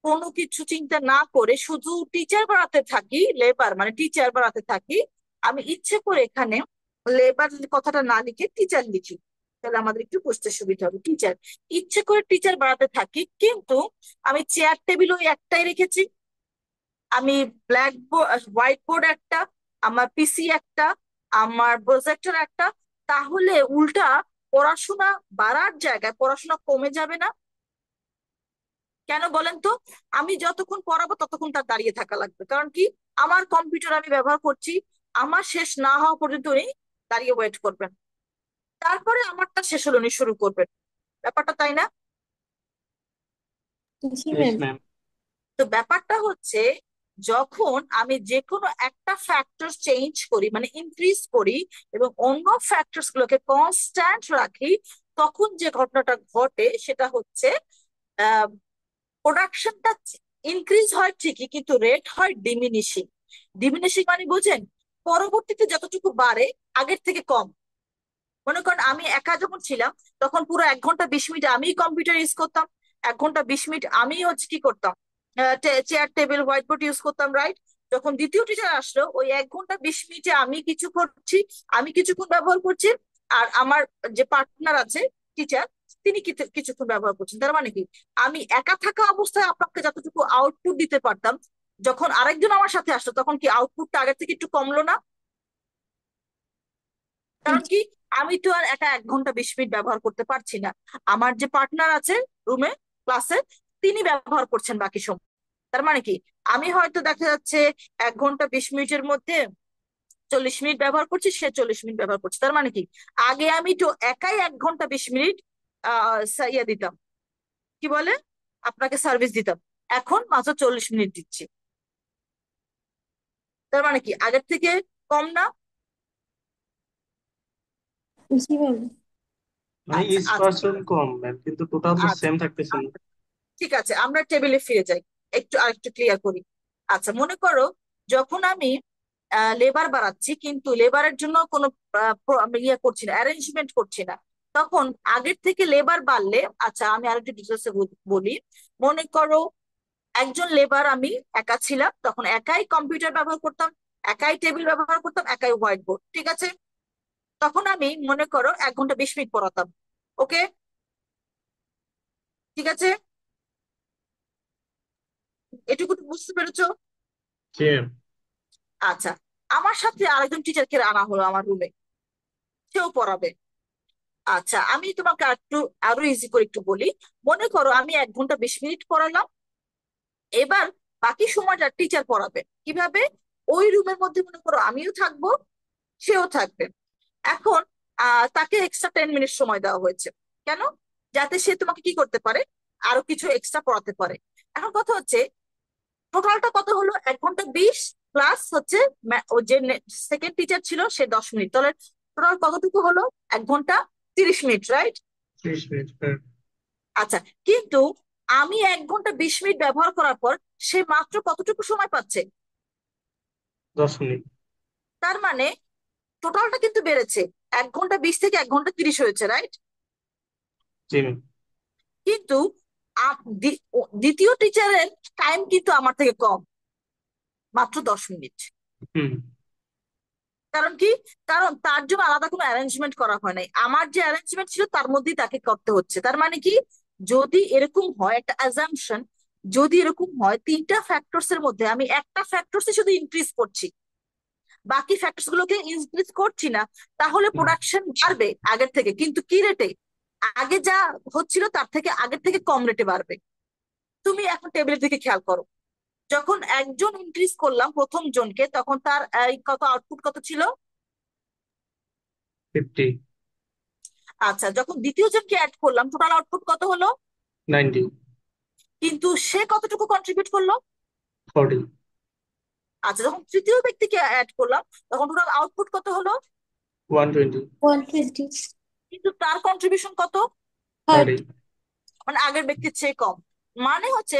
A: কোনো কিছু চিন্তা না করে শুধু টিচার বাড়াতে থাকি, লেবার মানে টিচার বাড়াতে থাকি, আমি ইচ্ছে করে এখানে লেবার কথাটা না লিখে টিচার লিখি, তাহলে আমাদের একটু বুঝতে সুবিধা হবে। টিচার, ইচ্ছে করে টিচার বাড়াতে থাকি, কিন্তু আমি চেয়ার টেবিল ওই একটাই রেখেছি, আমি ব্ল্যাক বোর্ড হোয়াইট বোর্ড একটা, আমার পিসি একটা, আমার প্রজেক্টর একটা, তাহলে উল্টা পড়াশোনা বাড়ার জায়গায় পড়াশোনা কমে যাবে না? কেন বলেন তো? আমি যতক্ষণ পড়াবো ততক্ষণ তার দাঁড়িয়ে থাকা লাগবে, কারণ কি আমার কম্পিউটার আমি ব্যবহার করছি, আমার শেষ না হওয়া পর্যন্ত উনি দাঁড়িয়ে ওয়েট করবেন, তারপরে আমারটা শেষ হলো উনি শুরু করবেন। ব্যাপারটা তাই না?
D: জি
B: ইয়েস
D: ম্যাম।
B: ম্যাম।
A: তো ব্যাপারটা হচ্ছে যখন আমি যে কোনো একটা ফ্যাক্টর চেঞ্জ করি মানে ইনক্রিজ করি এবং অন্য ফ্যাক্টরস গুলোকে কনস্ট্যান্ট রাখি, তখন যে ঘটনাটা ঘটে সেটা হচ্ছে প্রোডাকশনটা ইনক্রিজ হয় ঠিকই, কিন্তু রেট হয় ডিমিনিশিং। ডিমিনিশিং মানে বুঝেন, পরবর্তীতে যতটুকু বাড়ে আগের থেকে কম। মনে করেন আমি একা যখন ছিলাম তখন পুরো 1 ঘন্টা 20 মিনিট আমি কম্পিউটার ইউজ করতাম, 1 ঘন্টা 20 মিনিট আমি হচ্ছে কি করতাম, chair table white board use করতাম, রাইট? যখন দ্বিতীয় টিচার আসলো ওই 1 ঘন্টা 20 মিনিটে আমি কিছু করছি, আমি কিছুক্ষণ ব্যবহার করছি, আর আমার যে পার্টনার আছে টিচার তিনি কিছুক্ষণ ব্যবহার করছেন। তার মানে কি আমি একা থাকা অবস্থায় আপনাকে যতটুকু আউটপুট দিতে পারতাম, যখন আরেকজন আমার সাথে আসলো তখন কি আউটপুটটা আগের থেকে একটু কমলো না? কারণ কি আমি তো আর একা 1 ঘন্টা 20 মিনিট ব্যবহার করতে পারছি না, আমার যে পার্টনার আছে রুমে ক্লাসে তিনি ব্যবহার করছেন বাকি সময়। তার মানে কি আমি হয়তো দেখা যাচ্ছে 1 ঘন্টা 20 মিনিটের মধ্যে 40 মিনিট ব্যবহার করছি, সে 40 মিনিট ব্যবহার করছে। তার মানে কি আগে আমি তো একাই 1 ঘন্টা 20 মিনিট ইয়ে দিতাম, কি বলে, আপনাকে সার্ভিস দিতাম, এখন মাত্র 40 মিনিট দিচ্ছি। তার মানে কি আগের থেকে কম না?
D: জি ম্যাম।
B: মানে
A: আচ্ছা
B: ইচ
A: আচ্ছা
B: পার্সন কম ম্যাম, কিন্তু টোটাল তো
A: আচ্ছা
B: সেম থাকতেছে না।
A: ঠিক আছে, আমরা টেবিলে ফিরে যাই, একটু আরেকটু ক্লিয়ার করি। আচ্ছা, মনে করো যখন আমি লেবার বাড়াচ্ছি কিন্তু লেবারের জন্য কোনো আমি ইয়ে করছি না, অ্যারেঞ্জমেন্ট করছি না, তখন আগের থেকে লেবার বাড়লে, আচ্ছা আমি আরেকটু ডিটেলসে বলি। মনে করো একজন লেবার আমি একা ছিলাম, তখন একাই কম্পিউটার ব্যবহার করতাম, একাই টেবিল ব্যবহার করতাম, একাই হোয়াইট বোর্ড, ঠিক আছে? তখন আমি মনে করো 1 ঘন্টা 20 মিনিট পড়াতাম, ওকে? ঠিক আছে, এটুকু তো বুঝতে পেরেছো?
B: জি ম্যাম।
A: আচ্ছা, আমার সাথে আরেকজন টিচারকে আনা হলো আমার রুমে, সেও পড়াবে। আচ্ছা, আমি তোমাকে আরো ইজি করে একটু বলি। মনে করো আমি 1 ঘন্টা 20 মিনিট পড়ালাম, এবার বাকি সময়টা টিচার পড়াবে কিভাবে? ওই রুমের মধ্যে মনে করো আমিও থাকবো, সেও থাকবে। এখন তাকে এক্সট্রা 10 মিনিট সময় দেওয়া হয়েছে, কেন? যাতে সে তোমাকে কি করতে পারে, আরো কিছু এক্সট্রা পড়াতে পারে। এখন কথা হচ্ছে টোটালটা কত হলো? 1 ঘন্টা 20 প্লাস হচ্ছে ও যে সেকেন্ড টিচার ছিল সে 10 মিনিট, তাহলে টোটাল কতটুকু হলো? 1 ঘন্টা 30 মিনিট, রাইট?
B: 30 মিনিট।
A: আচ্ছা, কিন্তু আমি 1 ঘন্টা 20 মিনিট ব্যবহার করার পর সে মাত্র কতটুকু সময় পাচ্ছে?
B: 10 মিনিট।
A: তার মানে টোটালটা কিন্তু বেড়েছে, 1 ঘন্টা 20 থেকে 1 ঘন্টা 30 হয়েছে, রাইট?
B: জি ম্যাম।
A: কিন্তু দ্বিতীয় টিচারের টাইম কিন্তু আমার থেকে কম, মাত্র 10 মিনিট।
B: হুম।
A: কারণ কি? কারণ তার জন্য আলাদা কোনো অ্যারেঞ্জমেন্ট করা হয় নাই, আমার যে অ্যারেঞ্জমেন্ট ছিল তার মধ্যেই তাকে করতে হচ্ছে। তার মানে কি, যদি এরকম হয়, একটা অ্যাজাম্পশন, যদি এরকম হয় 3টা ফ্যাক্টরস এর মধ্যে আমি একটা ফ্যাক্টরসে শুধু ইনক্রিজ করছি, বাকি ফ্যাক্টরস গুলোকে ইনক্রিজ করছি না, তাহলে প্রোডাকশন বাড়বে আগের থেকে, কিন্তু কি রেটে? আগে যা হচ্ছিল তার থেকে আগের থেকে কম রেটে বাড়বে। তুমি এখন টেবিলের দিকে খেয়াল করো, যখন একজন ইনক্রিজ করলাম প্রথম জনকে, তখন তার কত আউটপুট কত ছিল?
B: 50।
A: আচ্ছা, যখন দ্বিতীয় জনকে অ্যাড করলাম টোটাল আউটপুট কত হলো?
B: 90।
A: কিন্তু সে কতটুকু কন্ট্রিবিউট করলো?
B: 40।
A: আচ্ছা, যখন তৃতীয় ব্যক্তিকে অ্যাড করলাম তখন টোটাল আউটপুট কত হলো?
B: 120।
D: 120।
A: কিন্তু তার কন্ট্রিবিউশন কত?
B: 30।
A: মানে আগের ব্যক্তির চেয়ে কম। মানে হচ্ছে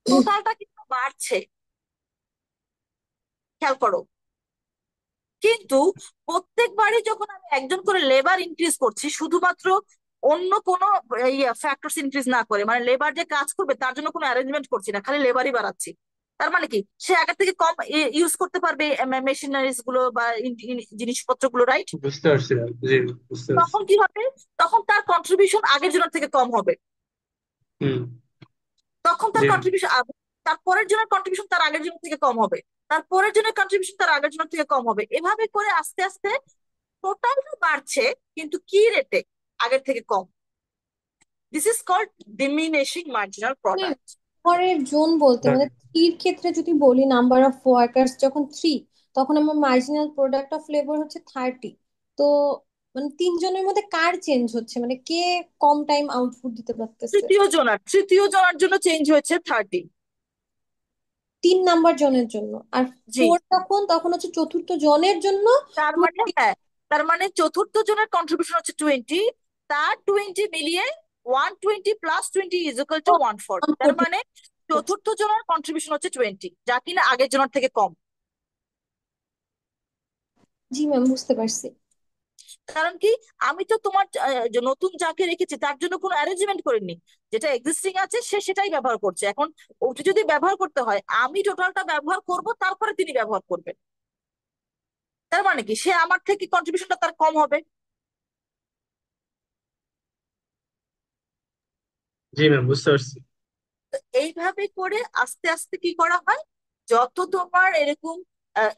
A: টোটালটা কিন্তু বাড়ছে, খেয়াল করো। কিন্তু প্রত্যেকবারই যখন আমি একজন করে লেবার ইনক্রিজ করছি, শুধুমাত্র অন্য কোনো ফ্যাক্টরস ইনক্রিজ না করে, মানে লেবার যে কাজ করবে তার জন্য কোনো অ্যারেঞ্জমেন্ট করছি না, খালি লেবারই বাড়াচ্ছি, তার মানে কি সে আগের থেকে কম ইউজ করতে পারবে মেশিনারিজ গুলো বা জিনিসপত্র গুলো, রাইট?
B: বুঝতে পারছি ম্যাম। জি বুঝতে পারছি।
A: তখন কি হবে? তখন তার কন্ট্রিবিউশন আগের জনের থেকে কম হবে।
B: হুম।
A: তখন তার
B: জি ম্যাম।
A: কন্ট্রিবিউশন, তার পরের জনের কন্ট্রিবিউশন তার আগের জনের থেকে কম হবে, তার পরের জনের কন্ট্রিবিউশন তার আগের জনের থেকে কম হবে, এভাবে করে আস্তে আস্তে টোটালটা বাড়ছে, কিন্তু কি রেটে? আগের থেকে কম। This is called diminishing marginal product.
D: পরের জোন বলতে মানে থ্রির ক্ষেত্রে যদি বলি, নাম্বার অফ ওয়ার্কার্স যখন 3, তখন আমার মার্জিনাল প্রোডাক্ট অফ লেবার হচ্ছে 30। তো মানে 3 জনের মধ্যে কার চেঞ্জ হচ্ছে, মানে কে কম টাইম আউটপুট দিতে পারতেছে?
A: তৃতীয় জনের জন্য চেঞ্জ হয়েছে 30।
D: 3 নাম্বার জনের জন্য। আর
A: জি,
D: 4 তখন তখন হচ্ছে চতুর্থ জনের জন্য
A: তার মানে
D: 20।
A: হ্যাঁ, তার মানে চতুর্থ জনের কন্ট্রিবিউশন হচ্ছে 20, তার 20 মিলিয়ে 120 প্লাস 20 ইজ ইকুয়াল টু 140। তার
D: 140
A: মানে চতুর্থ জনের কন্ট্রিবিউশন হচ্ছে 20, যা কিনা আগের জনের থেকে কম।
D: জি ম্যাম, বুঝতে পারছি।
A: কারণ কি, আমি তো তোমার যে নতুন যাকে রেখেছি তার জন্য কোনো অ্যারেঞ্জমেন্ট করিনি, যেটা এক্সিস্টিং আছে সে সেটাই ব্যবহার করছে। এখন ওটা যদি ব্যবহার করতে হয়, আমি টোটালটা ব্যবহার করব, তারপরে তিনি ব্যবহার করবেন। তার মানে কি, সে আমার থেকে কন্ট্রিবিউশনটা তার কম হবে।
B: জি ম্যাম বুঝতে পারছি।
A: তো এইভাবে করে আস্তে আস্তে কি করা হয়, যত তোমার এরকম আহ,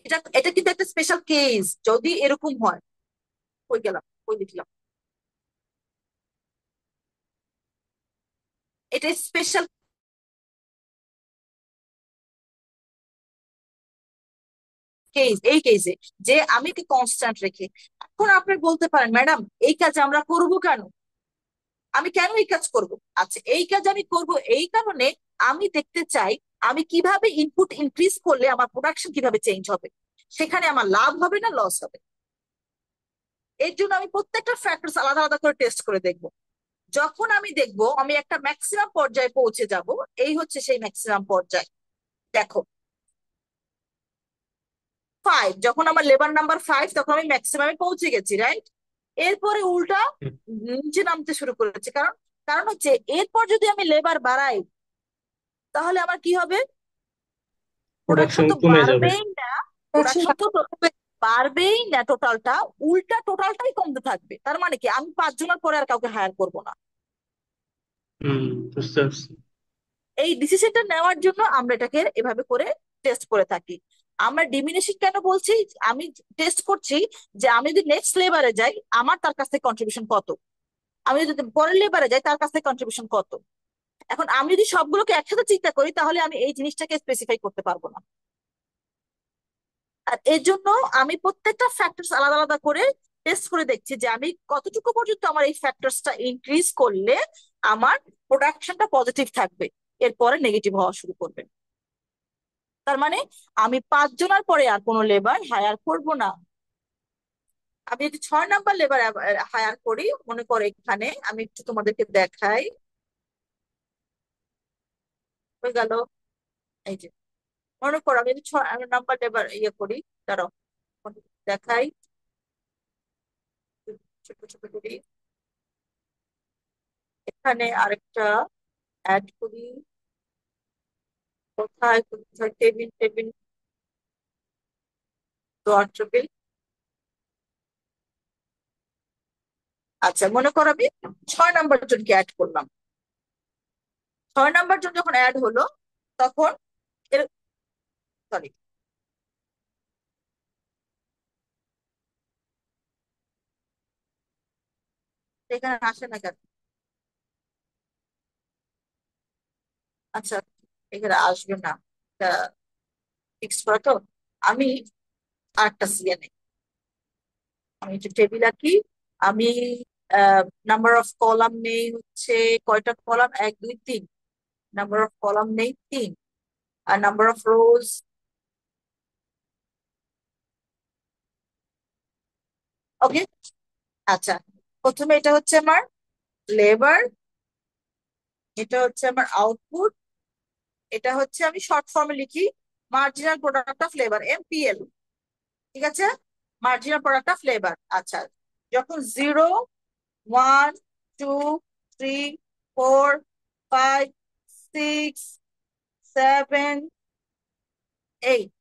A: এটা এটা কিন্তু একটা স্পেশাল কেস। যদি এরকম হয়, কই গেলাম, কই লিখলাম, এটা স্পেশাল কেস। এই কেসে যে আমি কি কনস্ট্যান্ট রেখে, এখন আপনি বলতে পারেন ম্যাডাম এই কাজ আমরা করব কেন, আমি কেন এই কাজ করব? আচ্ছা, এই কাজ আমি করব এই কারণে, আমি দেখতে চাই আমি কিভাবে ইনপুট ইনক্রিজ করলে আমার প্রোডাকশন কিভাবে চেঞ্জ হবে, সেখানে আমার লাভ হবে না লস হবে। এর জন্য আমি প্রত্যেকটা ফ্যাক্টরস আলাদা আলাদা করে টেস্ট করে দেখব। যখন আমি দেখব আমি একটা ম্যাক্সিমাম পর্যায়ে পৌঁছে যাব, এই হচ্ছে সেই ম্যাক্সিমাম পর্যায়। দেখো 5, যখন আমার লেবার নাম্বার 5, তখন আমি ম্যাক্সিমামে পৌঁছে গেছি, রাইট? এরপরে উল্টা
B: হুম।
A: নিচে নামতে শুরু করেছে, কারণ কারণ হচ্ছে এরপর যদি আমি লেবার বাড়াই, তাহলে আমার কি হবে? প্রোডাকশন
B: প্রোডাকশন
A: তো
B: কমে যাবে।
A: বাড়বেই না,
D: Production
A: প্রোডাকশন তো বাড়বেই না, টোটালটা উল্টা টোটালটাই কমতে থাকবে। তার মানে কি, আমি 5 জনের পরে আর কাউকে হায়ার করব না।
B: হুম, বুঝতে পারছি।
A: এই ডিসিশনটা নেওয়ার জন্য আমরা এটাকে এভাবে করে টেস্ট করে থাকি। আমরা ডিমিনিশিং কেন বলছি? আমি টেস্ট করছি যে আমি যদি নেক্সট লেবারে যাই, আমার তার কাছ থেকে কন্ট্রিবিউশন কত, আমি যদি পরের লেবারে যাই তার কাছ থেকে কন্ট্রিবিউশন কত। এখন আমি যদি সবগুলোকে একসাথে চিন্তা করি, তাহলে আমি এই জিনিসটাকে স্পেসিফাই করতে পারবো না। আর এর জন্য আমি প্রত্যেকটা ফ্যাক্টরস আলাদা আলাদা করে টেস্ট করে দেখছি যে আমি কতটুকু পর্যন্ত আমার এই ফ্যাক্টরসটা ইনক্রিজ করলে আমার প্রোডাকশনটা পজিটিভ থাকবে, এরপরে নেগেটিভ হওয়া শুরু করবে। তার মানে আমি 5 জনের পরে আর কোনো লেবার হায়ার করব না। আমি যদি 6 নাম্বার লেবার হায়ার করি, মনে করো এখানে আমি একটু তোমাদেরকে দেখাই, হয়ে গেল। এই যে মনে করো আমি যদি 6 নাম্বার লেবার ইয়ে করি, দাঁড়াও দেখাই। ছোট ছোট করি। এখানে আরেকটা অ্যাড করি। কোথায় কোথায় টেবিল টেবিল, ডট টেবিল। আচ্ছা, মনে করো আমি 6 নাম্বার জনকে অ্যাড করলাম। 6 নাম্বার জন যখন অ্যাড হলো তখন এর সরি, এখানে আসে না কেন? আচ্ছা, এখানে আসবে না, ফিক্স করা তো। আমি আরেকটা সিএ নেই, আমি একটু টেবিল আঁকি। আমি নাম্বার অফ কলাম নেই হচ্ছে, কয়টা কলাম, 1 2 3। নাম্বার অফ কলাম নেই 3, আর নাম্বার অফ রোজ ওকে। আচ্ছা, প্রথমে এটা হচ্ছে আমার লেবার, এটা হচ্ছে আমার আউটপুট, এটা হচ্ছে আমি শর্ট ফর্মে লিখি marginal product of labour, MPL. ঠিক আছে, মার্জিনাল প্রোডাক্ট অফ লেবার। আচ্ছা, যখন 0 1 2 3 4 5 6 7 8,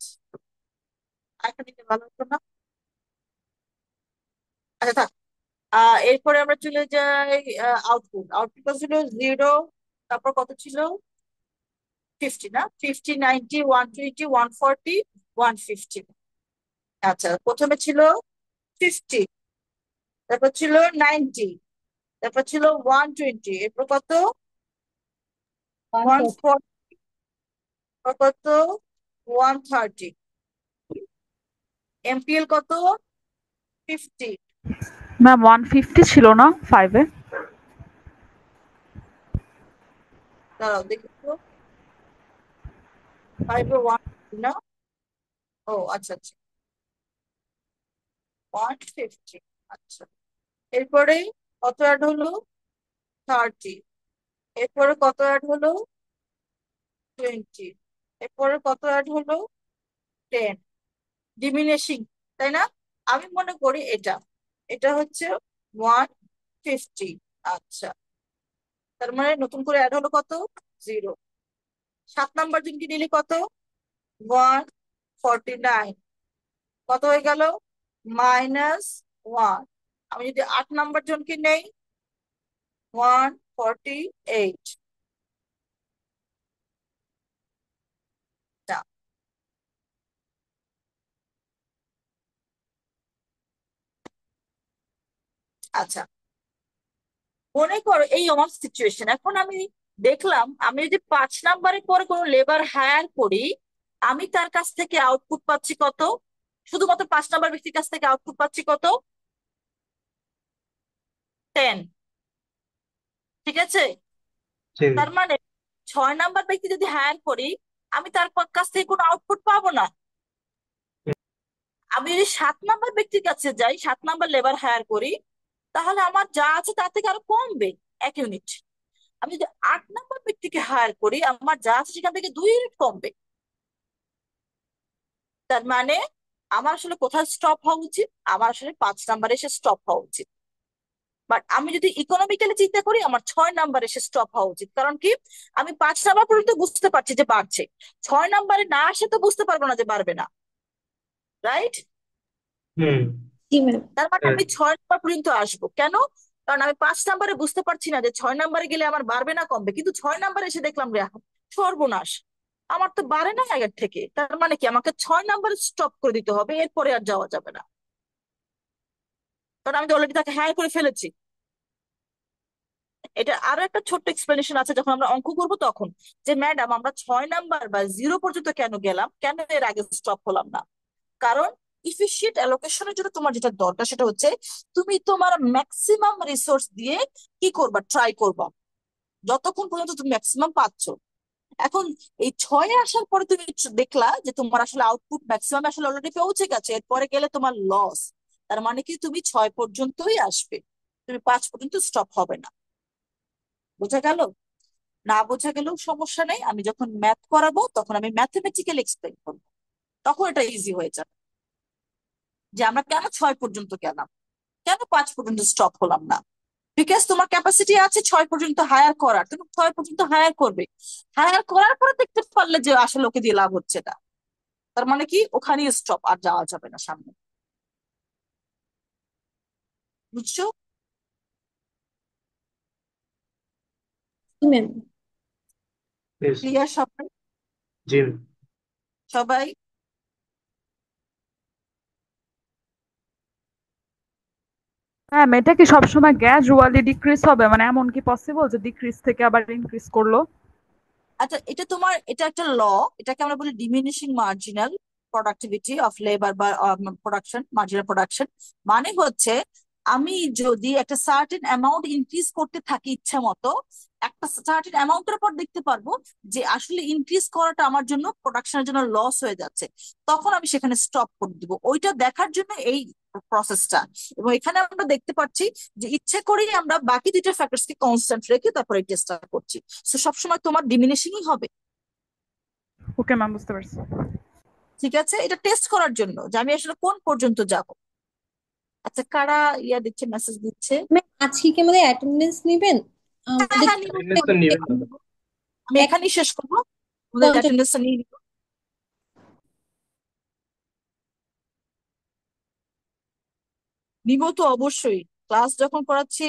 A: এখন এটা ভালো হতো না? আচ্ছা থাক। এরপরে আমরা চলে যাই আউটপুট। আউটপুট ছিল 0, তারপর কত ছিল, 50 না, 50 90 120 140 150। আচ্ছা, প্রথমে ছিল 50, তারপর ছিল 90, তারপর ছিল 120, এরপর কত 140, কত 130, এমপিএল কত 50।
C: ম্যাম 150 ছিল না 5-এ?
A: দাঁড়াও দেখি তো, 5 1 না, ও আচ্ছা আচ্ছা 150। আচ্ছা, এরপরে কত অ্যাড হলো 30, এরপরে কত অ্যাড হলো 20, এরপরে কত অ্যাড হলো 10, ডিমিনিশিং, তাই না? আমি মনে করি এটা এটা হচ্ছে 150। আচ্ছা, তার মানে নতুন করে অ্যাড হলো কত 0। 7 নাম্বার জনকে নিলে কত 149, কত হয়ে গেল -1। আমি যদি 8 নাম্বার জনকে নেই 148। আচ্ছা, মনে করো এই আমার সিচুয়েশন। এখন আমি দেখলাম আমি যদি 5 নাম্বারের পরে কোনো লেবার হায়ার করি, আমি তার কাছ থেকে আউটপুট পাচ্ছি কত, শুধুমাত্র 5 নাম্বার ব্যক্তির কাছ থেকে আউটপুট পাচ্ছি কত 10। ঠিক আছে,
B: জি।
A: তার মানে 6 নাম্বার ব্যক্তি যদি হায়ার করি আমি তার কাছ থেকে কোনো আউটপুট পাবো না। আমি যদি 7 নাম্বার ব্যক্তির কাছে যাই, 7 নাম্বার লেবার হায়ার করি, তাহলে আমার যা আছে তার থেকে আরো কমবে 1 ইউনিট। আমি যদি 8 নাম্বার ব্যক্তিকে হায়ার করি, আমার যা আছে সেখান থেকে 2 ইউনিট কমবে। তার মানে আমার আসলে কোথায় স্টপ হওয়া উচিত, আমার আসলে 5 নাম্বারে এসে স্টপ হওয়া উচিত। বাট আমি যদি ইকোনমিক্যালি চিন্তা করি, আমার 6 নাম্বারে এসে স্টপ হওয়া উচিত। কারণ কি, আমি 5 নাম্বার পর্যন্ত বুঝতে পারছি যে বাড়ছে, 6 নাম্বারে না আসে তো বুঝতে পারবো না যে বাড়বে না, রাইট?
B: হুম।
D: জি ম্যাম।
A: তার মানে আমি 6 নাম্বার পর্যন্ত আসবো কেন, কারণ আমি 5 নাম্বারে বুঝতে পারছি না যে 6 নাম্বারে গেলে আমার বাড়বে না কমবে, কিন্তু 6 নাম্বারে এসে দেখলাম রে সর্বনাশ, আমার তো বাড়ে না আগের থেকে। তার মানে কি, আমাকে 6 নাম্বারে স্টপ করে দিতে হবে, এরপরে আর যাওয়া যাবে না, কারণ আমি তো অলরেডি তাকে হ্যাঁ করে ফেলেছি। এটা আরো একটা ছোট্ট এক্সপ্লেনেশন আছে যখন আমরা অঙ্ক করবো তখন, যে ম্যাডাম আমরা 6 নাম্বার বা 0 পর্যন্ত কেন গেলাম, কেন এর আগে স্টপ হলাম না। কারণ ইফিশিয়েন্ট অ্যালোকেশনের জন্য তোমার যেটা দরকার সেটা হচ্ছে তুমি তোমার ম্যাক্সিমাম রিসোর্স দিয়ে কি করবা, ট্রাই করবা যতক্ষণ পর্যন্ত তুমি ম্যাক্সিমাম পাচ্ছ। এখন এই 6-এ আসার পরে তুমি দেখলা যে তোমার আসলে আউটপুট ম্যাক্সিমাম আসলে অলরেডি পৌঁছে গেছে, এরপরে গেলে তোমার লস। তার মানে কি, তুমি 6 পর্যন্তই আসবে, তুমি 5 পর্যন্ত স্টপ হবে না। বোঝা গেল? না বোঝা গেলেও সমস্যা নেই, আমি যখন ম্যাথ করাবো তখন আমি ম্যাথমেটিক্যাল এক্সপ্লেন করবো, তখন এটা ইজি হয়ে যাবে যে আমরা কেন 6 পর্যন্ত গেলাম, কেন 5 পর্যন্ত স্টপ হলাম না? বিকজ তোমার ক্যাপাসিটি আছে 6 পর্যন্ত হায়ার করার, তুমি 6 পর্যন্ত হায়ার করবে। হায়ার করার পরে দেখতে পারলে যে আসলে ওকে দিয়ে লাভ হচ্ছে না, তার মানে কি ওখানেই স্টপ, আর যাওয়া যাবে না সামনে। বুঝছো?
D: ম্যাম।
B: Yes.
A: ক্লিয়ার সবাই?
B: জি
A: সবাই
C: ম্যাম এটা কি সবসময় গ্র্যাজুয়ালি ডিক্রিজ হবে, মানে এমন কি পসিবল যে ডিক্রিজ থেকে আবার ইনক্রিজ করলো?
A: আচ্ছা, এটা একটা ল, এটাকে আমরা বলি diminishing marginal productivity of labour বা প্রোডাকশন, মার্জিনাল প্রোডাকশন। মানে হচ্ছে আমি যদি একটা সার্টেন অ্যামাউন্ট ইনক্রিজ করতে থাকি ইচ্ছা মতো, একটা সার্টেন অ্যামাউন্টের পর দেখতে পারবো যে আসলে ইনক্রিজ করাটা আমার জন্য প্রোডাকশনের জন্য লস হয়ে যাচ্ছে, তখন আমি সেখানে স্টপ করে দিব। ওইটা দেখার জন্য এই প্রসেসটা। এবং এখানে আমরা দেখতে পাচ্ছি যে ইচ্ছে করেই আমরা বাকি দুইটা ফ্যাক্টরসকে কনস্ট্যান্ট রেখে তারপর এই টেস্টটা করছি। তো সবসময় তোমার ডিমিনিশিংই হবে।
C: ওকে ম্যাম, বুঝতে পারছি।
A: ঠিক আছে, এটা টেস্ট করার জন্য যে আমি আসলে কোন পর্যন্ত যাব। আচ্ছা, কারা দিচ্ছে, মেসেজ দিচ্ছে?
D: ম্যাম আজকে কি আমাদের অ্যাটেন্ডেন্স নেবেন?
A: হ্যাঁ
D: আমাদের
A: হ্যাঁ, নিবো
B: অ্যাটেন্ডেন্স তো নিবেন না।
A: নিবো। আমি
D: এক
A: এখানেই শেষ করবো, আমাদের
D: 50
A: অ্যাটেন্ডেন্সটা নিয়ে নিবো। নিবো তো অবশ্যই, ক্লাস যখন করাচ্ছি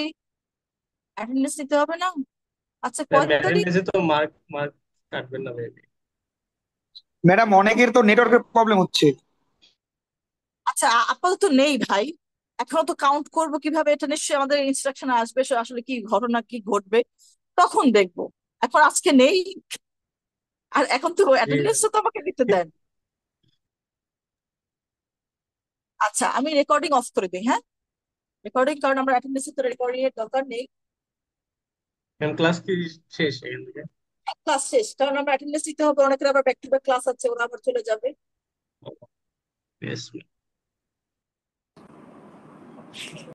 A: অ্যাটেন্ডেন্স নিতে হবে না? আচ্ছা, কয় তারিখ?
B: অ্যাটেন্ডেন্সে তো মার্ক মার্ক কাটবেন না মেবি।
J: ম্যাডাম অনেকের তো নেটওয়ার্কের প্রবলেম হচ্ছে।
A: আচ্ছা, আপাতত নেই ভাই, এখনো তো কাউন্ট করবো কিভাবে, এটা নিশ্চয়ই আমাদের ইনস্ট্রাকশন আসবে, আসলে কি ঘটনা কি ঘটবে তখন দেখবো। এখন আজকে নেই, আর এখন তো
B: জি
A: অ্যাটেন্ডেন্সটা তো আমাকে দিতে দেন। আচ্ছা, আমি রেকর্ডিং অফ করে দিই, হ্যাঁ রেকর্ডিং, কারণ আমরা অ্যাটেন্ডেন্সে তো রেকর্ডিং এর দরকার নেই।
B: ম্যাম, ক্লাস কি শেষ এখান থেকে?
A: ক্লাস শেষ, কারণ আমরা অ্যাটেন্ডেন্স দিতে হবে, অনেকের আবার ব্যাক টু ব্যাক ক্লাস আছে, ওরা আবার চলে যাবে।
B: Yes.